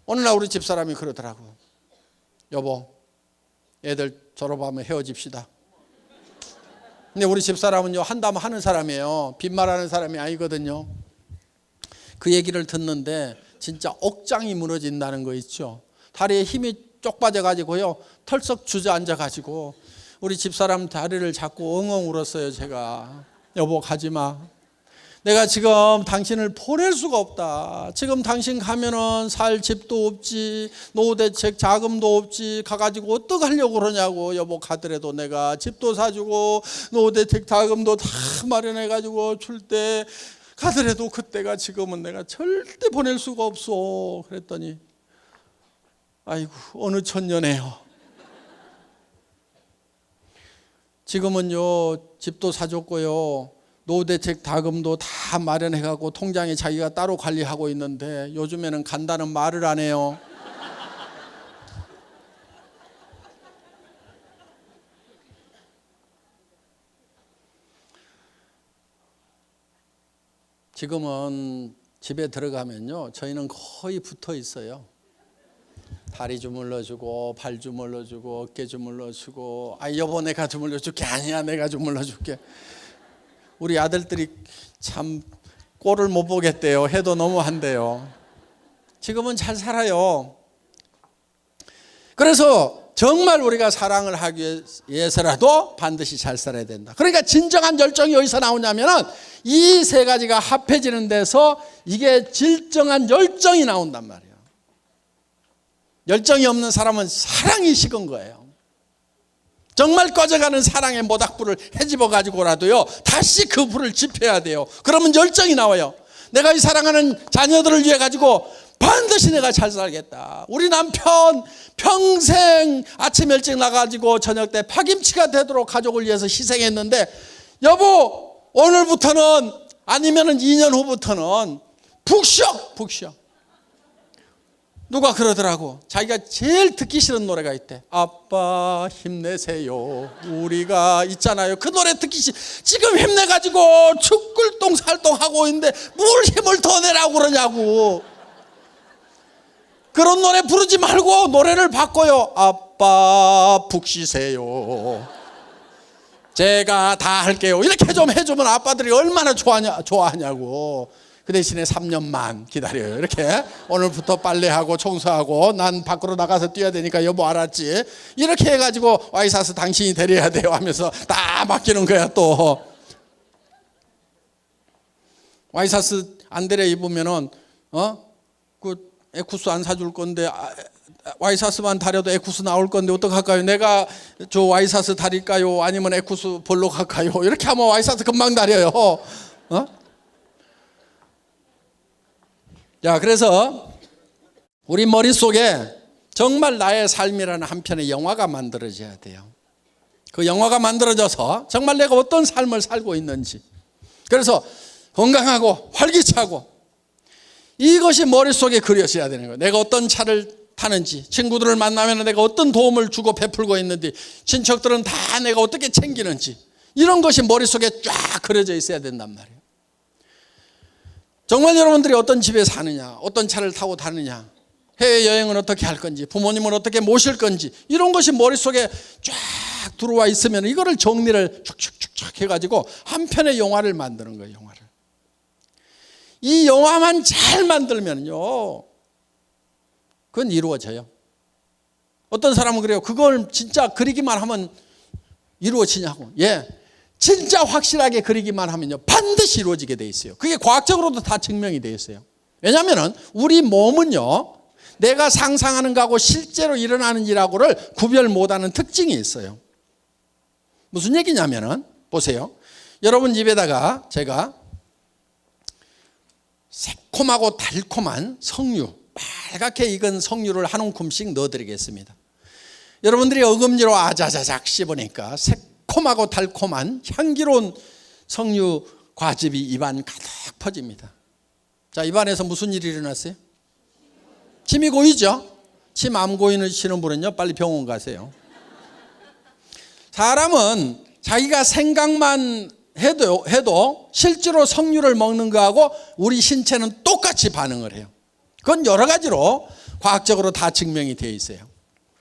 어느 날 우리 집사람이 그러더라고. 여보, 애들 졸업하면 헤어집시다. 근데 우리 집사람은요 한다면 하는 사람이에요. 빈말하는 사람이 아니거든요. 그 얘기를 듣는데 진짜 억장이 무너진다는 거 있죠. 다리에 힘이 쪽 빠져가지고요 털썩 주저앉아가지고 우리 집사람 다리를 잡고 엉엉 울었어요. 제가 여보 가지마. 내가 지금 당신을 보낼 수가 없다. 지금 당신 가면은 살 집도 없지, 노후대책 자금도 없지, 가가지고 어떡하려고 그러냐고. 여보 가더라도 내가 집도 사주고 노후대책 자금도 다 마련해가지고 줄 때 가더라도 그때가 지금은 내가 절대 보낼 수가 없어. 그랬더니 아이고 어느 천년에요. 지금은요 집도 사줬고요 노후대책 자금도 다 마련해가고 통장에 자기가 따로 관리하고 있는데 요즘에는 간다는 말을 안 해요. 지금은 집에 들어가면요 저희는 거의 붙어 있어요. 다리 주물러주고 발 주물러주고 어깨 주물러주고 여보 내가 주물러줄게. 아니야 내가 주물러줄게. 우리 아들들이 참 꼴을 못 보겠대요. 해도 너무한대요. 지금은 잘 살아요. 그래서 정말 우리가 사랑을 하기 위해서라도 반드시 잘 살아야 된다. 그러니까 진정한 열정이 어디서 나오냐면은 이 세 가지가 합해지는 데서 이게 진정한 열정이 나온단 말이에요. 열정이 없는 사람은 사랑이 식은 거예요. 정말 꺼져가는 사랑의 모닥불을 헤집어 가지고라도요 다시 그 불을 지펴야 돼요. 그러면 열정이 나와요. 내가 이 사랑하는 자녀들을 위해 가지고 반드시 내가 잘 살겠다. 우리 남편 평생 아침 일찍 나가지고 저녁 때 파김치가 되도록 가족을 위해서 희생했는데 여보 오늘부터는 아니면은 2년 후부터는 푹 쉬어. 누가 그러더라고. 자기가 제일 듣기 싫은 노래가 있대. 아빠 힘내세요. 우리가 있잖아요. 그 노래 듣기 싫. 지금 힘내가지고 죽글똥 살똥하고 있는데 뭘 힘을 더 내라고 그러냐고. 그런 노래 부르지 말고 노래를 바꿔요. 아빠 푹 쉬세요. 제가 다 할게요. 이렇게 좀 해주면 아빠들이 얼마나 좋아하냐고. 그 대신에 3년만 기다려요. 이렇게 오늘부터 빨래하고 청소하고 난 밖으로 나가서 뛰어야 되니까 여보 알았지? 이렇게 해가지고 와이사스 당신이 데려야 돼요 하면서 다 맡기는 거야. 또 와이사스 안 데려 입으면은 그 에쿠스 안 사줄 건데 와이사스만 다려도 에쿠스 나올 건데 어떡할까요? 내가 저 와이사스 다릴까요? 아니면 에쿠스 볼로 갈까요? 이렇게 하면 와이사스 금방 다려요. 자, 그래서 우리 머릿속에 정말 나의 삶이라는 한 편의 영화가 만들어져야 돼요. 그 영화가 만들어져서 정말 내가 어떤 삶을 살고 있는지. 그래서 건강하고 활기차고 이것이 머릿속에 그려져야 되는 거예요. 내가 어떤 차를 타는지, 친구들을 만나면 내가 어떤 도움을 주고 베풀고 있는지, 친척들은 다 내가 어떻게 챙기는지, 이런 것이 머릿속에 쫙 그려져 있어야 된단 말이에요. 정말 여러분들이 어떤 집에 사느냐, 어떤 차를 타고 다느냐, 해외여행은 어떻게 할 건지, 부모님을 어떻게 모실 건지, 이런 것이 머릿속에 쫙 들어와 있으면 이거를 정리를 축축축축 해가지고 한 편의 영화를 만드는 거예요. 영화를. 이 영화만 잘 만들면요 그건 이루어져요. 어떤 사람은 그래요. 그걸 진짜 그리기만 하면 이루어지냐고. 예, 진짜 확실하게 그리기만 하면요 반드시 이루어지게 돼 있어요. 그게 과학적으로도 다 증명이 돼 있어요. 왜냐하면 우리 몸은요 내가 상상하는 거하고 실제로 일어나는 일하고를 구별 못하는 특징이 있어요. 무슨 얘기냐면은 보세요. 여러분 입에다가 제가 새콤하고 달콤한 석류, 빨갛게 익은 석류를 한 움큼씩 넣어드리겠습니다. 여러분들이 어금니로 아자자작 씹으니까 새콤하고 달콤한 향기로운 석류 과즙이 입안 가득 퍼집니다. 자, 입안에서 무슨 일이 일어났어요? 침이 고이죠? 침 안 고이시는 분은요, 빨리 병원 가세요. 사람은 자기가 생각만 해도 실제로 석류를 먹는 거하고 우리 신체는 똑같이 반응을 해요. 그건 여러 가지로 과학적으로 다 증명이 되어 있어요.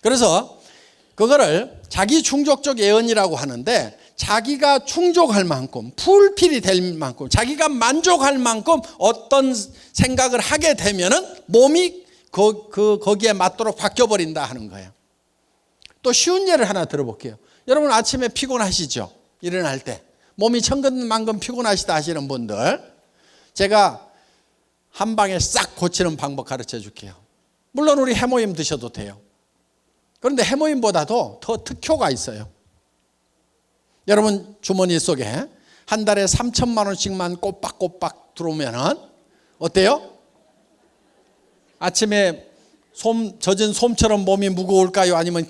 그래서 그거를 자기 충족적 예언이라고 하는데, 자기가 충족할 만큼, 풀필이 될 만큼, 자기가 만족할 만큼 어떤 생각을 하게 되면은 몸이 거기에 맞도록 바뀌어버린다 하는 거예요. 또 쉬운 예를 하나 들어볼게요. 여러분 아침에 피곤하시죠? 일어날 때 몸이 천근만근 피곤하시다 하시는 분들, 제가 한 방에 싹 고치는 방법 가르쳐 줄게요. 물론 우리 해모임 드셔도 돼요. 그런데 해모임보다도 더 특효가 있어요. 여러분 주머니 속에 한 달에 3천만 원씩만 꼬박꼬박 들어오면은 어때요? 아침에 젖은 솜처럼 몸이 무거울까요? 아니면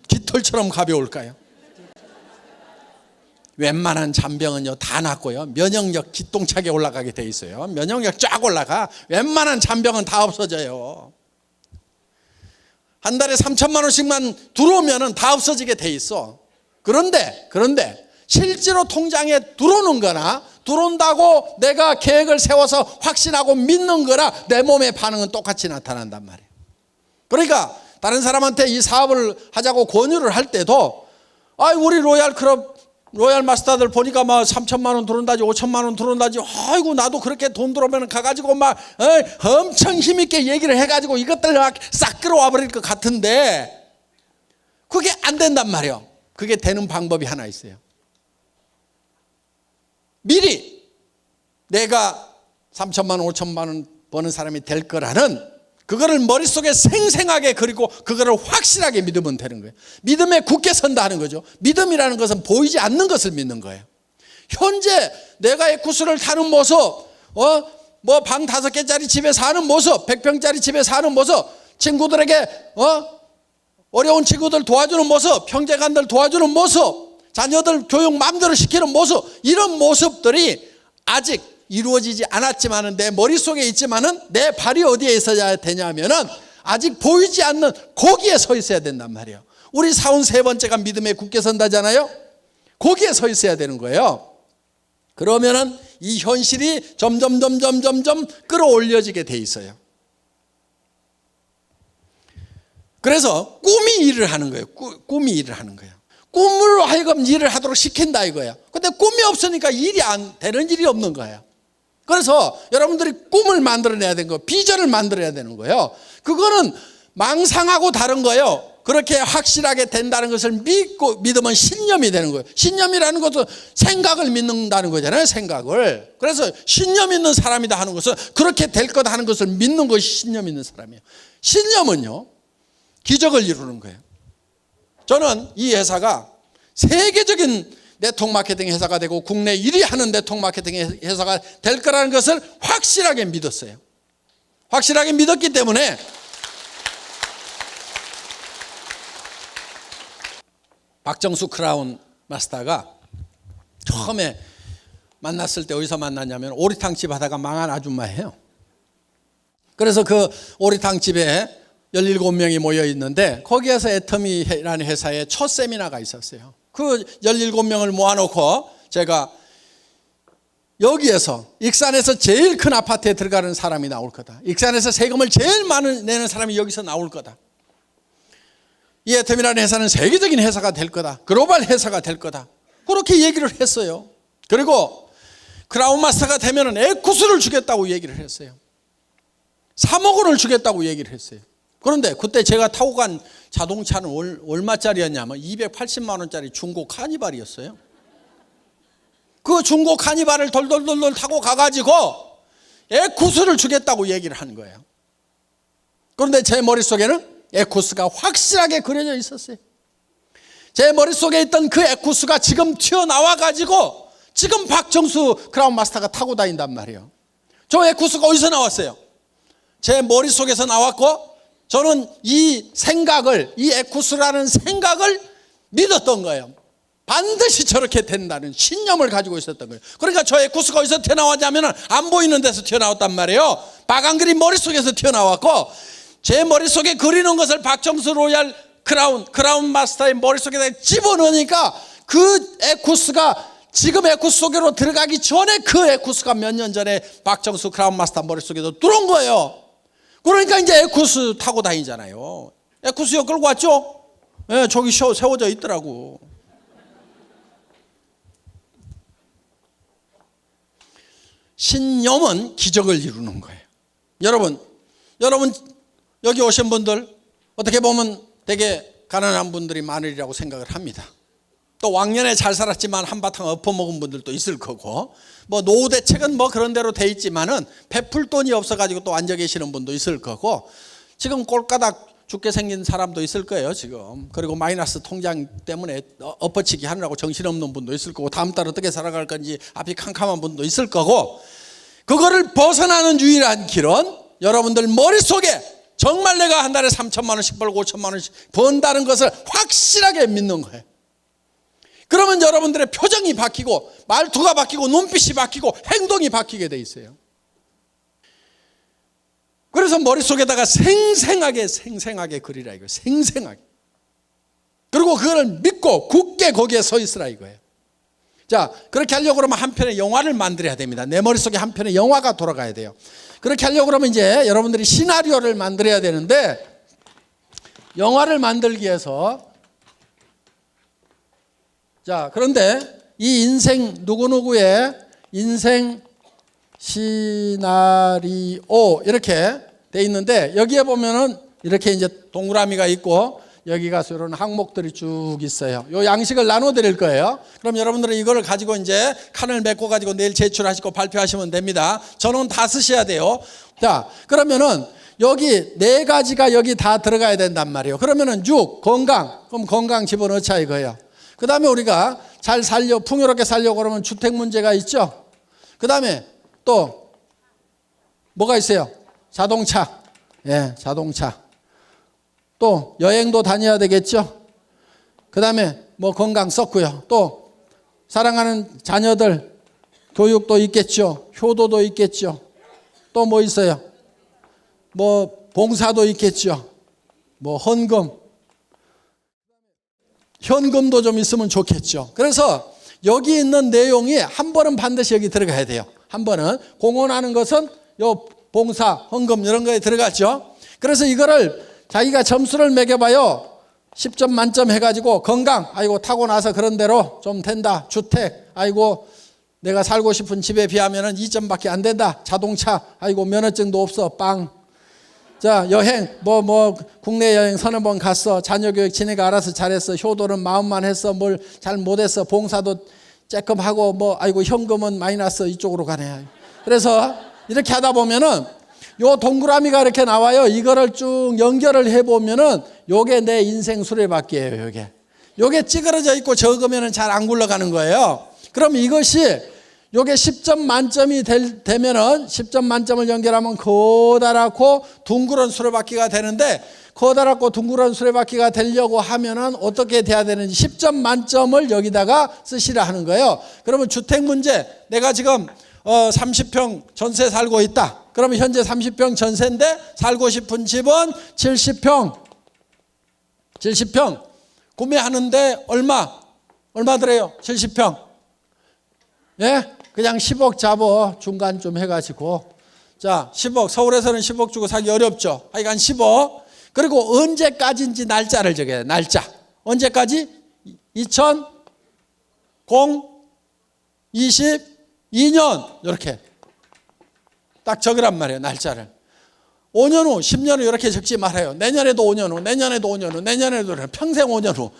깃털처럼 가벼울까요? 웬만한 잔병은요 다 낫고요, 면역력 기똥차게 올라가게 돼 있어요. 면역력 쫙 올라가. 웬만한 잔병은 다 없어져요. 한 달에 3천만 원씩만 들어오면은 다 없어지게 돼 있어. 그런데 실제로 통장에 들어오는 거나 들어온다고 내가 계획을 세워서 확신하고 믿는 거나 내 몸의 반응은 똑같이 나타난단 말이에요. 그러니까 다른 사람한테 이 사업을 하자고 권유를 할 때도, 우리 로얄 마스터들 보니까 막 3천만 원 들어온다지 5천만 원 들어온다지, 아이고 나도 그렇게 돈 들어오면 가가지고 막 엄청 힘있게 얘기를 해가지고 이것들 막 싹 끌어와 버릴 것 같은데, 그게 안 된단 말이에요. 그게 되는 방법이 하나 있어요. 미리 내가 3천만 원 5천만 원 버는 사람이 될 거라는 그거를 머릿속에 생생하게 그리고 그거를 확실하게 믿으면 되는 거예요. 믿음에 굳게 선다 하는 거죠. 믿음이라는 것은 보이지 않는 것을 믿는 거예요. 현재 내가 에쿠스를 타는 모습, 뭐 방 5개짜리 집에 사는 모습, 100평짜리 집에 사는 모습, 친구들에게 어려운 친구들 도와주는 모습, 형제간들 도와주는 모습, 자녀들 교육 마음대로 시키는 모습, 이런 모습들이 아직 이루어지지 않았지만은 내 머릿속에 있지만은 내 발이 어디에 있어야 되냐면은 아직 보이지 않는 거기에 서 있어야 된단 말이에요. 우리 사운 세 번째가 믿음에 굳게 선다잖아요. 거기에 서 있어야 되는 거예요. 그러면은 이 현실이 점점 끌어올려지게 돼 있어요. 그래서 꿈이 일을 하는 거예요. 꿈이 일을 하는 거예요. 꿈으로 하여금 일을 하도록 시킨다 이거예요. 근데 꿈이 없으니까 일이 안 되는 일이 없는 거예요. 그래서 여러분들이 꿈을 만들어내야 되는 거예요. 비전을 만들어야 되는 거예요. 그거는 망상하고 다른 거예요. 그렇게 확실하게 된다는 것을 믿으면 신념이 되는 거예요. 신념이라는 것도 생각을 믿는다는 거잖아요. 생각을. 그래서 신념 있는 사람이다 하는 것은 그렇게 될 거다 하는 것을 믿는 것이 신념 있는 사람이에요. 신념은요 기적을 이루는 거예요. 저는 이 회사가 세계적인 네트워크 마케팅 회사가 되고 국내 1위 하는 네트워크 마케팅 회사가 될 거라는 것을 확실하게 믿었어요. 확실하게 믿었기 때문에 박정수 크라운 마스터가 처음에 만났을 때 어디서 만났냐면 오리탕집 하다가 망한 아줌마예요. 그래서 그 오리탕집에 17명이 모여 있는데 거기에서 애터미라는 회사의 첫 세미나가 있었어요. 그 17명을 모아놓고 제가 여기에서 익산에서 제일 큰 아파트에 들어가는 사람이 나올 거다. 익산에서 세금을 제일 많이 내는 사람이 여기서 나올 거다. 이 애터미라는 회사는 세계적인 회사가 될 거다. 글로벌 회사가 될 거다. 그렇게 얘기를 했어요. 그리고 크라운 마스터가 되면은 에쿠스를 주겠다고 얘기를 했어요. 3억 원을 주겠다고 얘기를 했어요. 그런데 그때 제가 타고 간 자동차는 얼마짜리였냐면 280만 원짜리 중고 카니발이었어요. 그 중고 카니발을 돌돌돌돌 타고 가가지고 에쿠스를 주겠다고 얘기를 한 거예요. 그런데 제 머릿속에는 에쿠스가 확실하게 그려져 있었어요. 제 머릿속에 있던 그 에쿠스가 지금 튀어나와가지고 지금 박정수 크라운 마스터가 타고 다닌단 말이에요. 저 에쿠스가 어디서 나왔어요? 제 머릿속에서 나왔고 저는 이 생각을, 이 에쿠스라는 생각을 믿었던 거예요. 반드시 저렇게 된다는 신념을 가지고 있었던 거예요. 그러니까 저 에쿠스가 어디서 튀어나왔냐면 안 보이는 데서 튀어나왔단 말이에요. 빨간 그림 머릿속에서 튀어나왔고 제 머릿속에 그리는 것을 박정수 로얄 크라운 마스터의 머릿속에다 집어넣으니까 그 에쿠스가 지금 에쿠스 속으로 들어가기 전에 그 에쿠스가 몇 년 전에 박정수 크라운 마스터 머릿속에도 들어온 거예요. 그러니까 이제 에쿠스 타고 다니잖아요. 에쿠스요 끌고 왔죠? 네, 저기 세워져 있더라고. 신념은 기적을 이루는 거예요. 여러분 여기 오신 분들 어떻게 보면 되게 가난한 분들이 많으리라고 생각을 합니다. 또 왕년에 잘 살았지만 한바탕 엎어먹은 분들도 있을 거고, 뭐 노후 대책은 뭐 그런 대로 돼 있지만은 베풀 돈이 없어가지고 또 앉아 계시는 분도 있을 거고, 지금 꼴가닥 죽게 생긴 사람도 있을 거예요 지금. 그리고 마이너스 통장 때문에 엎어치기 하느라고 정신없는 분도 있을 거고, 다음 달 어떻게 살아갈 건지 앞이 캄캄한 분도 있을 거고, 그거를 벗어나는 유일한 길은 여러분들 머릿속에 정말 내가 한 달에 3천만 원씩 벌고 5천만 원씩 번다는 것을 확실하게 믿는 거예요. 그러면 여러분들의 표정이 바뀌고 말투가 바뀌고 눈빛이 바뀌고 행동이 바뀌게 돼 있어요. 그래서 머릿속에다가 생생하게 그리라 이거예요. 생생하게. 그리고 그걸 믿고 굳게 거기에 서 있으라 이거예요. 자, 그렇게 하려고 그러면 한 편의 영화를 만들어야 됩니다. 내 머릿속에 한 편의 영화가 돌아가야 돼요. 그렇게 하려고 그러면 이제 여러분들이 시나리오를 만들어야 되는데, 영화를 만들기 위해서, 자, 그런데 이 인생 누구누구의 인생 시나리오 이렇게 돼 있는데, 여기에 보면은 이렇게 이제 동그라미가 있고 여기 가서 이런 항목들이 쭉 있어요. 요 양식을 나눠 드릴 거예요. 그럼 여러분들은 이거를 가지고 이제 칸을 메꿔 가지고 내일 제출하시고 발표하시면 됩니다. 전원 다 쓰셔야 돼요. 자, 그러면은 여기 네 가지가 여기 다 들어가야 된단 말이에요. 그러면은 6 건강, 그럼 건강 집어넣자 이거예요. 그 다음에 우리가 잘 풍요롭게 살려고 그러면 주택 문제가 있죠. 그 다음에 또 뭐가 있어요? 자동차. 예, 자동차. 또 여행도 다녀야 되겠죠. 그 다음에 뭐 건강 썼고요. 또 사랑하는 자녀들 교육도 있겠죠. 효도도 있겠죠. 또 뭐 있어요? 뭐 봉사도 있겠죠. 뭐 현금도 좀 있으면 좋겠죠. 그래서 여기 있는 내용이 한 번은 반드시 여기 들어가야 돼요. 한 번은 공헌하는 것은 요 봉사, 헌금 이런 거에 들어갔죠. 그래서 이거를 자기가 점수를 매겨봐요. 10점 만점 해가지고 건강, 아이고 타고나서 그런 대로 좀 된다. 주택, 아이고 내가 살고 싶은 집에 비하면 2점밖에 안 된다. 자동차, 아이고 면허증도 없어. 빵. 자, 여행, 뭐 국내 여행 서너 번 갔어. 자녀 교육 지네가 알아서 잘했어. 효도는 마음만 했어. 뭘 잘 못했어. 봉사도 쬐끔 하고 뭐 아이고 현금은 마이너스 이쪽으로 가네. 그래서 이렇게 하다 보면은 요 동그라미가 이렇게 나와요. 이거를 쭉 연결을 해보면은 요게 내 인생 수레바퀴예요. 요게 찌그러져 있고 적으면은 잘 안 굴러가는 거예요. 그럼 이것이 요게 10점 만점이 되면은 10점 만점을 연결하면 커다랗고 둥그런 수레바퀴가 되는데, 커다랗고 둥그런 수레바퀴가 되려고 하면은 어떻게 돼야 되는지 10점 만점을 여기다가 쓰시라 하는 거예요. 그러면 주택 문제, 내가 지금 30평 전세 살고 있다. 그러면 현재 30평 전세인데 살고 싶은 집은 70평 구매하는데 얼마 들어요? 70평. 예? 그냥 10억 잡어. 중간 좀 해가지고. 자, 10억. 서울에서는 10억 주고 사기 어렵죠. 하여간 10억. 그리고 언제까지인지 날짜를 적어야 돼. 날짜. 언제까지? 2022년. 이렇게. 딱 적으란 말이에요. 날짜를. 5년 후, 10년 후 이렇게 적지 말아요. 내년에도 5년 후, 내년에도 5년 후, 내년에도 평생 5년 후.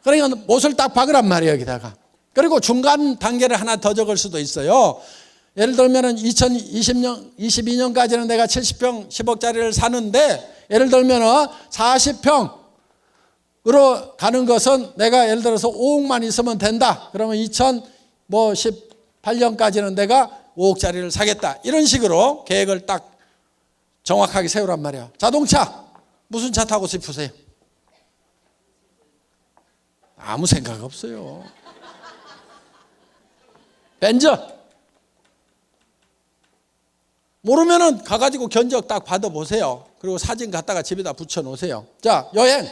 그러니까 못을 딱 박으란 말이에요. 여기다가. 그리고 중간 단계를 하나 더 적을 수도 있어요. 예를 들면 2022년까지는 내가 70평 10억짜리를 사는데, 예를 들면 40평으로 가는 것은 내가 예를 들어서 5억만 있으면 된다. 그러면 2018년까지는 내가 5억짜리를 사겠다. 이런 식으로 계획을 딱 정확하게 세우란 말이에요. 자동차 무슨 차 타고 싶으세요? 아무 생각 없어요. 벤츠. 모르면은 가가지고 견적 딱 받아보세요. 그리고 사진 갖다가 집에다 붙여놓으세요. 자, 여행.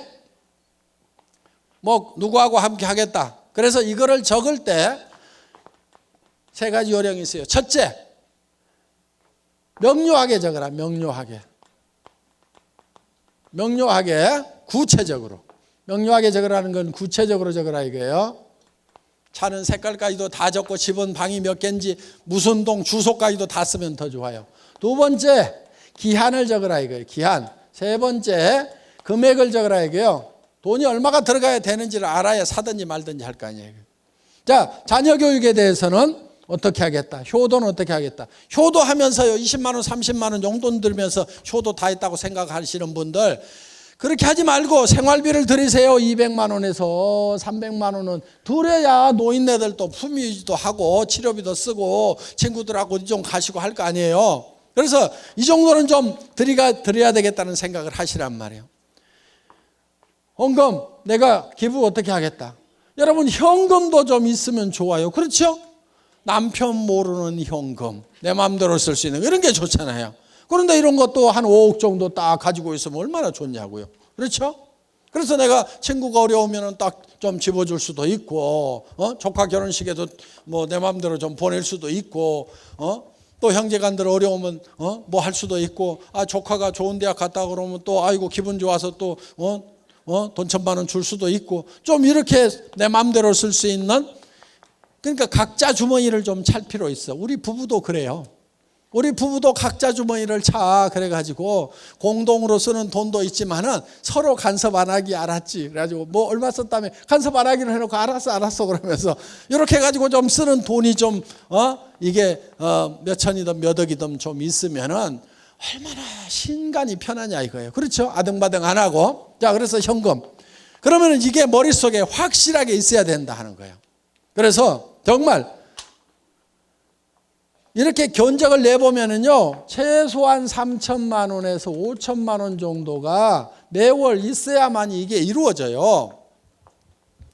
뭐 누구하고 함께 하겠다. 그래서 이거를 적을 때 3가지 요령이 있어요. 첫째, 명료하게 적어라. 명료하게, 구체적으로. 명료하게 적으라는 건 구체적으로 적으라 이거예요. 차는 색깔까지도 다 적고 집은 방이 몇 개인지 무슨 동 주소까지도 다 쓰면 더 좋아요. 두 번째, 기한을 적으라 이거예요. 기한. 세 번째, 금액을 적으라 이거예요. 돈이 얼마가 들어가야 되는지를 알아야 사든지 말든지 할 거 아니에요. 자, 자녀 교육에 대해서는 어떻게 하겠다. 효도는 어떻게 하겠다. 효도하면서요 20만 원 30만 원 용돈 들면서 효도 다 했다고 생각하시는 분들, 그렇게 하지 말고 생활비를 들이세요. 200만 원에서 300만 원은 들여야 노인네들도 품위도 하고 치료비도 쓰고 친구들하고 좀 가시고 할 거 아니에요. 그래서 이 정도는 좀 드려야 되겠다는 생각을 하시란 말이에요. 헌금, 내가 기부 어떻게 하겠다. 여러분, 현금도 좀 있으면 좋아요. 그렇죠? 남편 모르는 현금, 내 마음대로 쓸 수 있는 이런 게 좋잖아요. 그런데 이런 것도 한 5억 정도 딱 가지고 있으면 얼마나 좋냐고요. 그렇죠? 그래서 내가 친구가 어려우면 딱 좀 집어줄 수도 있고, 조카 결혼식에도 뭐 내 마음대로 좀 보낼 수도 있고, 또 형제간들 어려우면 뭐 할 수도 있고, 아 조카가 좋은 대학 갔다 그러면 또 아이고 기분 좋아서 또 돈 1,000만 원 줄 수도 있고, 좀 이렇게 내 마음대로 쓸 수 있는, 그러니까 각자 주머니를 좀 찰 필요 있어. 우리 부부도 그래요. 우리 부부도 각자 주머니를 차. 그래가지고 공동으로 쓰는 돈도 있지만은 서로 간섭 안 하기. 알았지? 그래가지고 뭐 얼마 썼다며 간섭 안 하기로 해놓고 알았어 그러면서 이렇게 해가지고 좀 쓰는 돈이 좀 이게 몇 천이든 몇 억이든 좀 있으면은 얼마나 신간이 편하냐 이거예요. 그렇죠? 아등바등 안 하고. 자, 그래서 현금. 그러면은 이게 머릿속에 확실하게 있어야 된다 하는 거예요. 그래서 정말 이렇게 견적을 내보면은요, 최소한 3천만 원에서 5천만 원 정도가 매월 있어야만 이게 이루어져요.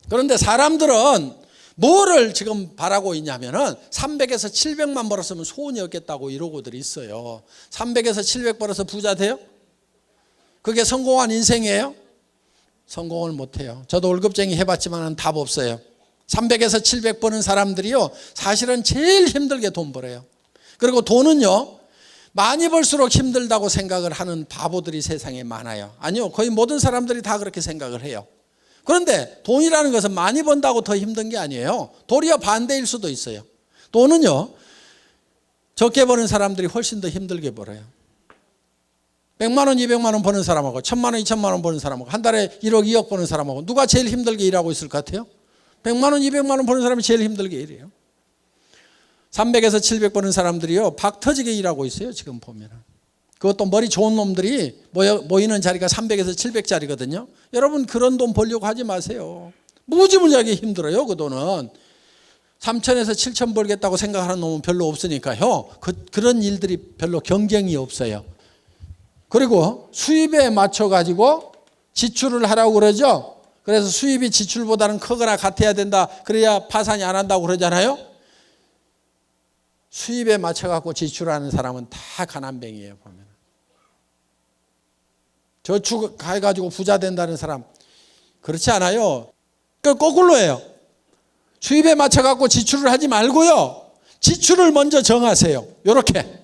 그런데 사람들은 뭐를 지금 바라고 있냐면은 300에서 700만 벌었으면 소원이 없겠다고 이러고들 있어요. 300에서 700 벌어서 부자 돼요? 그게 성공한 인생이에요? 성공을 못해요. 저도 월급쟁이 해봤지만 답 없어요. 300에서 700 버는 사람들이요, 사실은 제일 힘들게 돈 벌어요. 그리고 돈은요, 많이 벌수록 힘들다고 생각을 하는 바보들이 세상에 많아요. 아니요, 거의 모든 사람들이 다 그렇게 생각을 해요. 그런데 돈이라는 것은 많이 번다고 더 힘든 게 아니에요. 도리어 반대일 수도 있어요. 돈은요, 적게 버는 사람들이 훨씬 더 힘들게 벌어요. 100만 원, 200만 원 버는 사람하고 1,000만 원, 2,000만 원 버는 사람하고 한 달에 1억, 2억 버는 사람하고 누가 제일 힘들게 일하고 있을 것 같아요? 100만 원, 200만 원 버는 사람이 제일 힘들게 일해요. 300에서 700 버는 사람들이요, 박 터지게 일하고 있어요. 지금 보면은. 그것도 머리 좋은 놈들이 모이는 자리가 300에서 700짜리거든요. 여러분, 그런 돈 벌려고 하지 마세요. 무지무지하게 힘들어요. 그 돈은 3천에서 7천 벌겠다고 생각하는 놈은 별로 없으니까요. 그런 일들이 별로 경쟁이 없어요. 그리고 수입에 맞춰 가지고 지출을 하라고 그러죠. 그래서 수입이 지출보다는 크거나 같아야 된다. 그래야 파산이 안 한다고 그러잖아요. 수입에 맞춰 갖고 지출하는 사람은 다 가난뱅이에요. 보면 저축해 가지고 부자 된다는 사람 그렇지 않아요. 그 거꾸로예요. 수입에 맞춰 갖고 지출을 하지 말고요, 지출을 먼저 정하세요. 이렇게.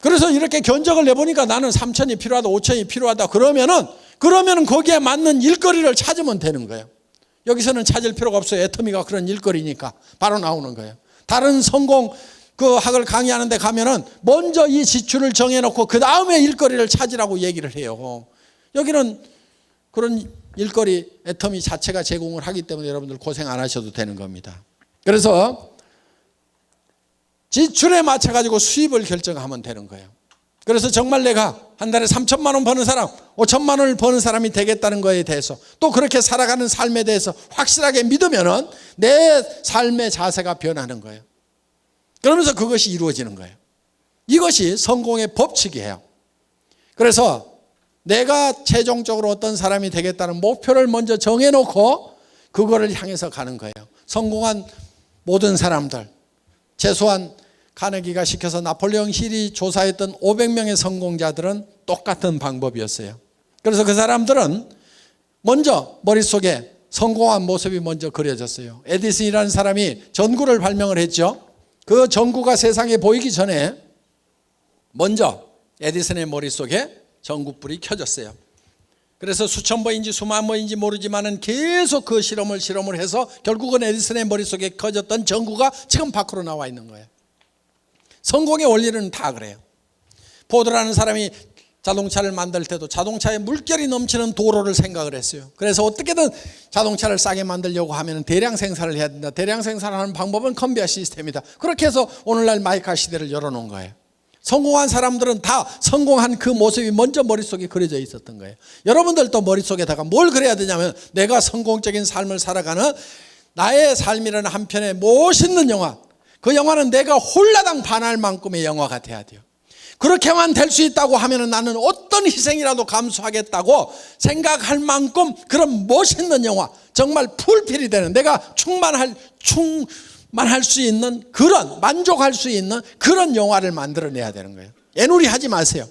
그래서 이렇게 견적을 내보니까 나는 3천이 필요하다, 5천이 필요하다. 그러면은 거기에 맞는 일거리를 찾으면 되는 거예요. 여기서는 찾을 필요가 없어요. 애터미가 그런 일거리니까 바로 나오는 거예요. 다른 성공 그 학을 강의하는 데 가면은 먼저 이 지출을 정해놓고 그 다음에 일거리를 찾으라고 얘기를 해요. 여기는 그런 일거리 애터미 자체가 제공을 하기 때문에 여러분들 고생 안 하셔도 되는 겁니다. 그래서 지출에 맞춰가지고 수입을 결정하면 되는 거예요. 그래서 정말 내가 한 달에 3천만 원 버는 사람, 5천만 원을 버는 사람이 되겠다는 거에 대해서, 또 그렇게 살아가는 삶에 대해서 확실하게 믿으면은 내 삶의 자세가 변하는 거예요. 그러면서 그것이 이루어지는 거예요. 이것이 성공의 법칙이에요. 그래서 내가 최종적으로 어떤 사람이 되겠다는 목표를 먼저 정해놓고 그거를 향해서 가는 거예요. 성공한 모든 사람들, 최소한 카네기가 시켜서 나폴레옹 힐이 조사했던 500명의 성공자들은 똑같은 방법이었어요. 그래서 그 사람들은 먼저 머릿속에 성공한 모습이 먼저 그려졌어요. 에디슨이라는 사람이 전구를 발명을 했죠. 그 전구가 세상에 보이기 전에 먼저 에디슨의 머릿속에 전구불이 켜졌어요. 그래서 수천 번인지 수만 번인지 모르지만은 계속 그 실험을 해서 결국은 에디슨의 머릿속에 켜졌던 전구가 지금 밖으로 나와 있는 거예요. 성공의 원리는 다 그래요. 포드라는 사람이 자동차를 만들 때도 자동차에 물결이 넘치는 도로를 생각을 했어요. 그래서 어떻게든 자동차를 싸게 만들려고 하면 대량 생산을 해야 된다. 대량 생산하는 방법은 컨베이어 시스템이다. 그렇게 해서 오늘날 마이카 시대를 열어놓은 거예요. 성공한 사람들은 다 성공한 그 모습이 먼저 머릿속에 그려져 있었던 거예요. 여러분들도 머릿속에다가 뭘 그려야 되냐면 내가 성공적인 삶을 살아가는 나의 삶이라는 한 편의 멋있는 영화, 그 영화는 내가 홀라당 반할 만큼의 영화가 돼야 돼요. 그렇게만 될 수 있다고 하면 나는 어떤 희생이라도 감수하겠다고 생각할 만큼 그런 멋있는 영화, 정말 풀필이 되는, 내가 충만할 수 있는 그런, 만족할 수 있는 그런 영화를 만들어내야 되는 거예요. 애누리 하지 마세요.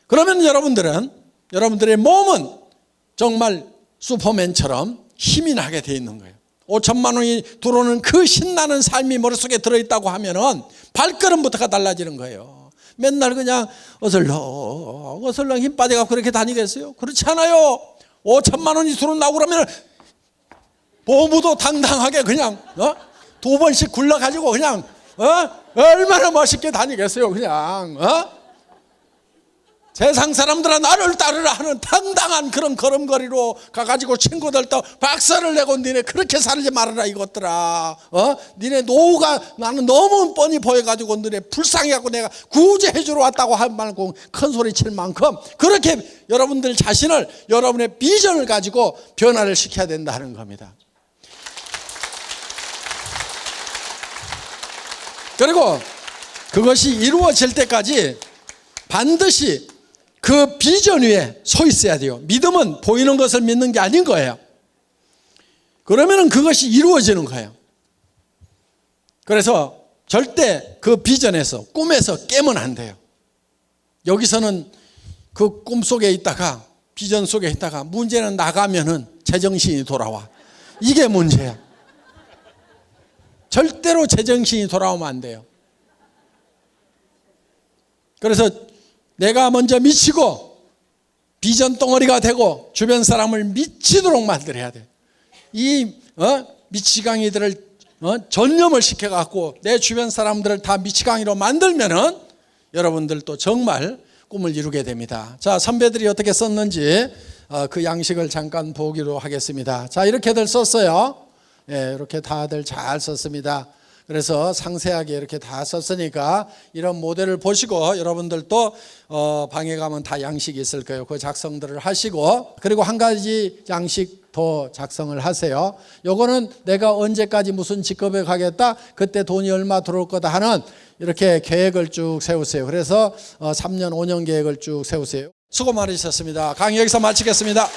그러면 여러분들의 몸은 정말 슈퍼맨처럼 힘이 나게 돼 있는 거예요. 5천만 원이 들어오는 그 신나는 삶이 머릿속에 들어있다고 하면은 발걸음부터가 달라지는 거예요. 맨날 그냥 어슬렁 힘 빠져가 그렇게 다니겠어요? 그렇지 않아요. 5천만 원이 들어온다고 그러면 보무도 당당하게 그냥 2번씩 굴러가지고 그냥 얼마나 멋있게 다니겠어요. 그냥 세상 사람들은 나를 따르라 하는 당당한 그런 걸음걸이로 가가지고 친구들도 박수를 내고 니네 그렇게 살지 말아라 이것들아. 니네 노후가 나는 너무 뻔히 보여가지고 니네 불쌍해갖고 내가 구제해 주러 왔다고 할 말고 큰 소리 칠 만큼 그렇게 여러분들 자신을, 여러분의 비전을 가지고 변화를 시켜야 된다 하는 겁니다. 그리고 그것이 이루어질 때까지 반드시 그 비전 위에 서 있어야 돼요. 믿음은 보이는 것을 믿는 게 아닌 거예요. 그러면 그것이 이루어지는 거예요. 그래서 절대 그 비전에서, 꿈에서 깨면 안 돼요. 여기서는 그 꿈 속에 있다가, 비전 속에 있다가 문제는 나가면은 제정신이 돌아와. 이게 문제야. 절대로 제정신이 돌아오면 안 돼요. 그래서 내가 먼저 미치고 비전 덩어리가 되고 주변 사람을 미치도록 만들어야 돼. 이 미치광이들을 전념을 시켜갖고 내 주변 사람들을 다 미치광이로 만들면은 여러분들도 정말 꿈을 이루게 됩니다. 자, 선배들이 어떻게 썼는지 그 양식을 잠깐 보기로 하겠습니다. 자, 이렇게들 썼어요. 예, 이렇게 다들 잘 썼습니다. 그래서 상세하게 이렇게 다 썼으니까 이런 모델을 보시고 여러분들도 방에 가면 다 양식이 있을 거예요. 그 작성들을 하시고, 그리고 한 가지 양식 더 작성을 하세요. 요거는 내가 언제까지 무슨 직업에 가겠다, 그때 돈이 얼마 들어올 거다 하는 이렇게 계획을 쭉 세우세요. 그래서 3년 5년 계획을 쭉 세우세요. 수고 많으셨습니다. 강의 여기서 마치겠습니다.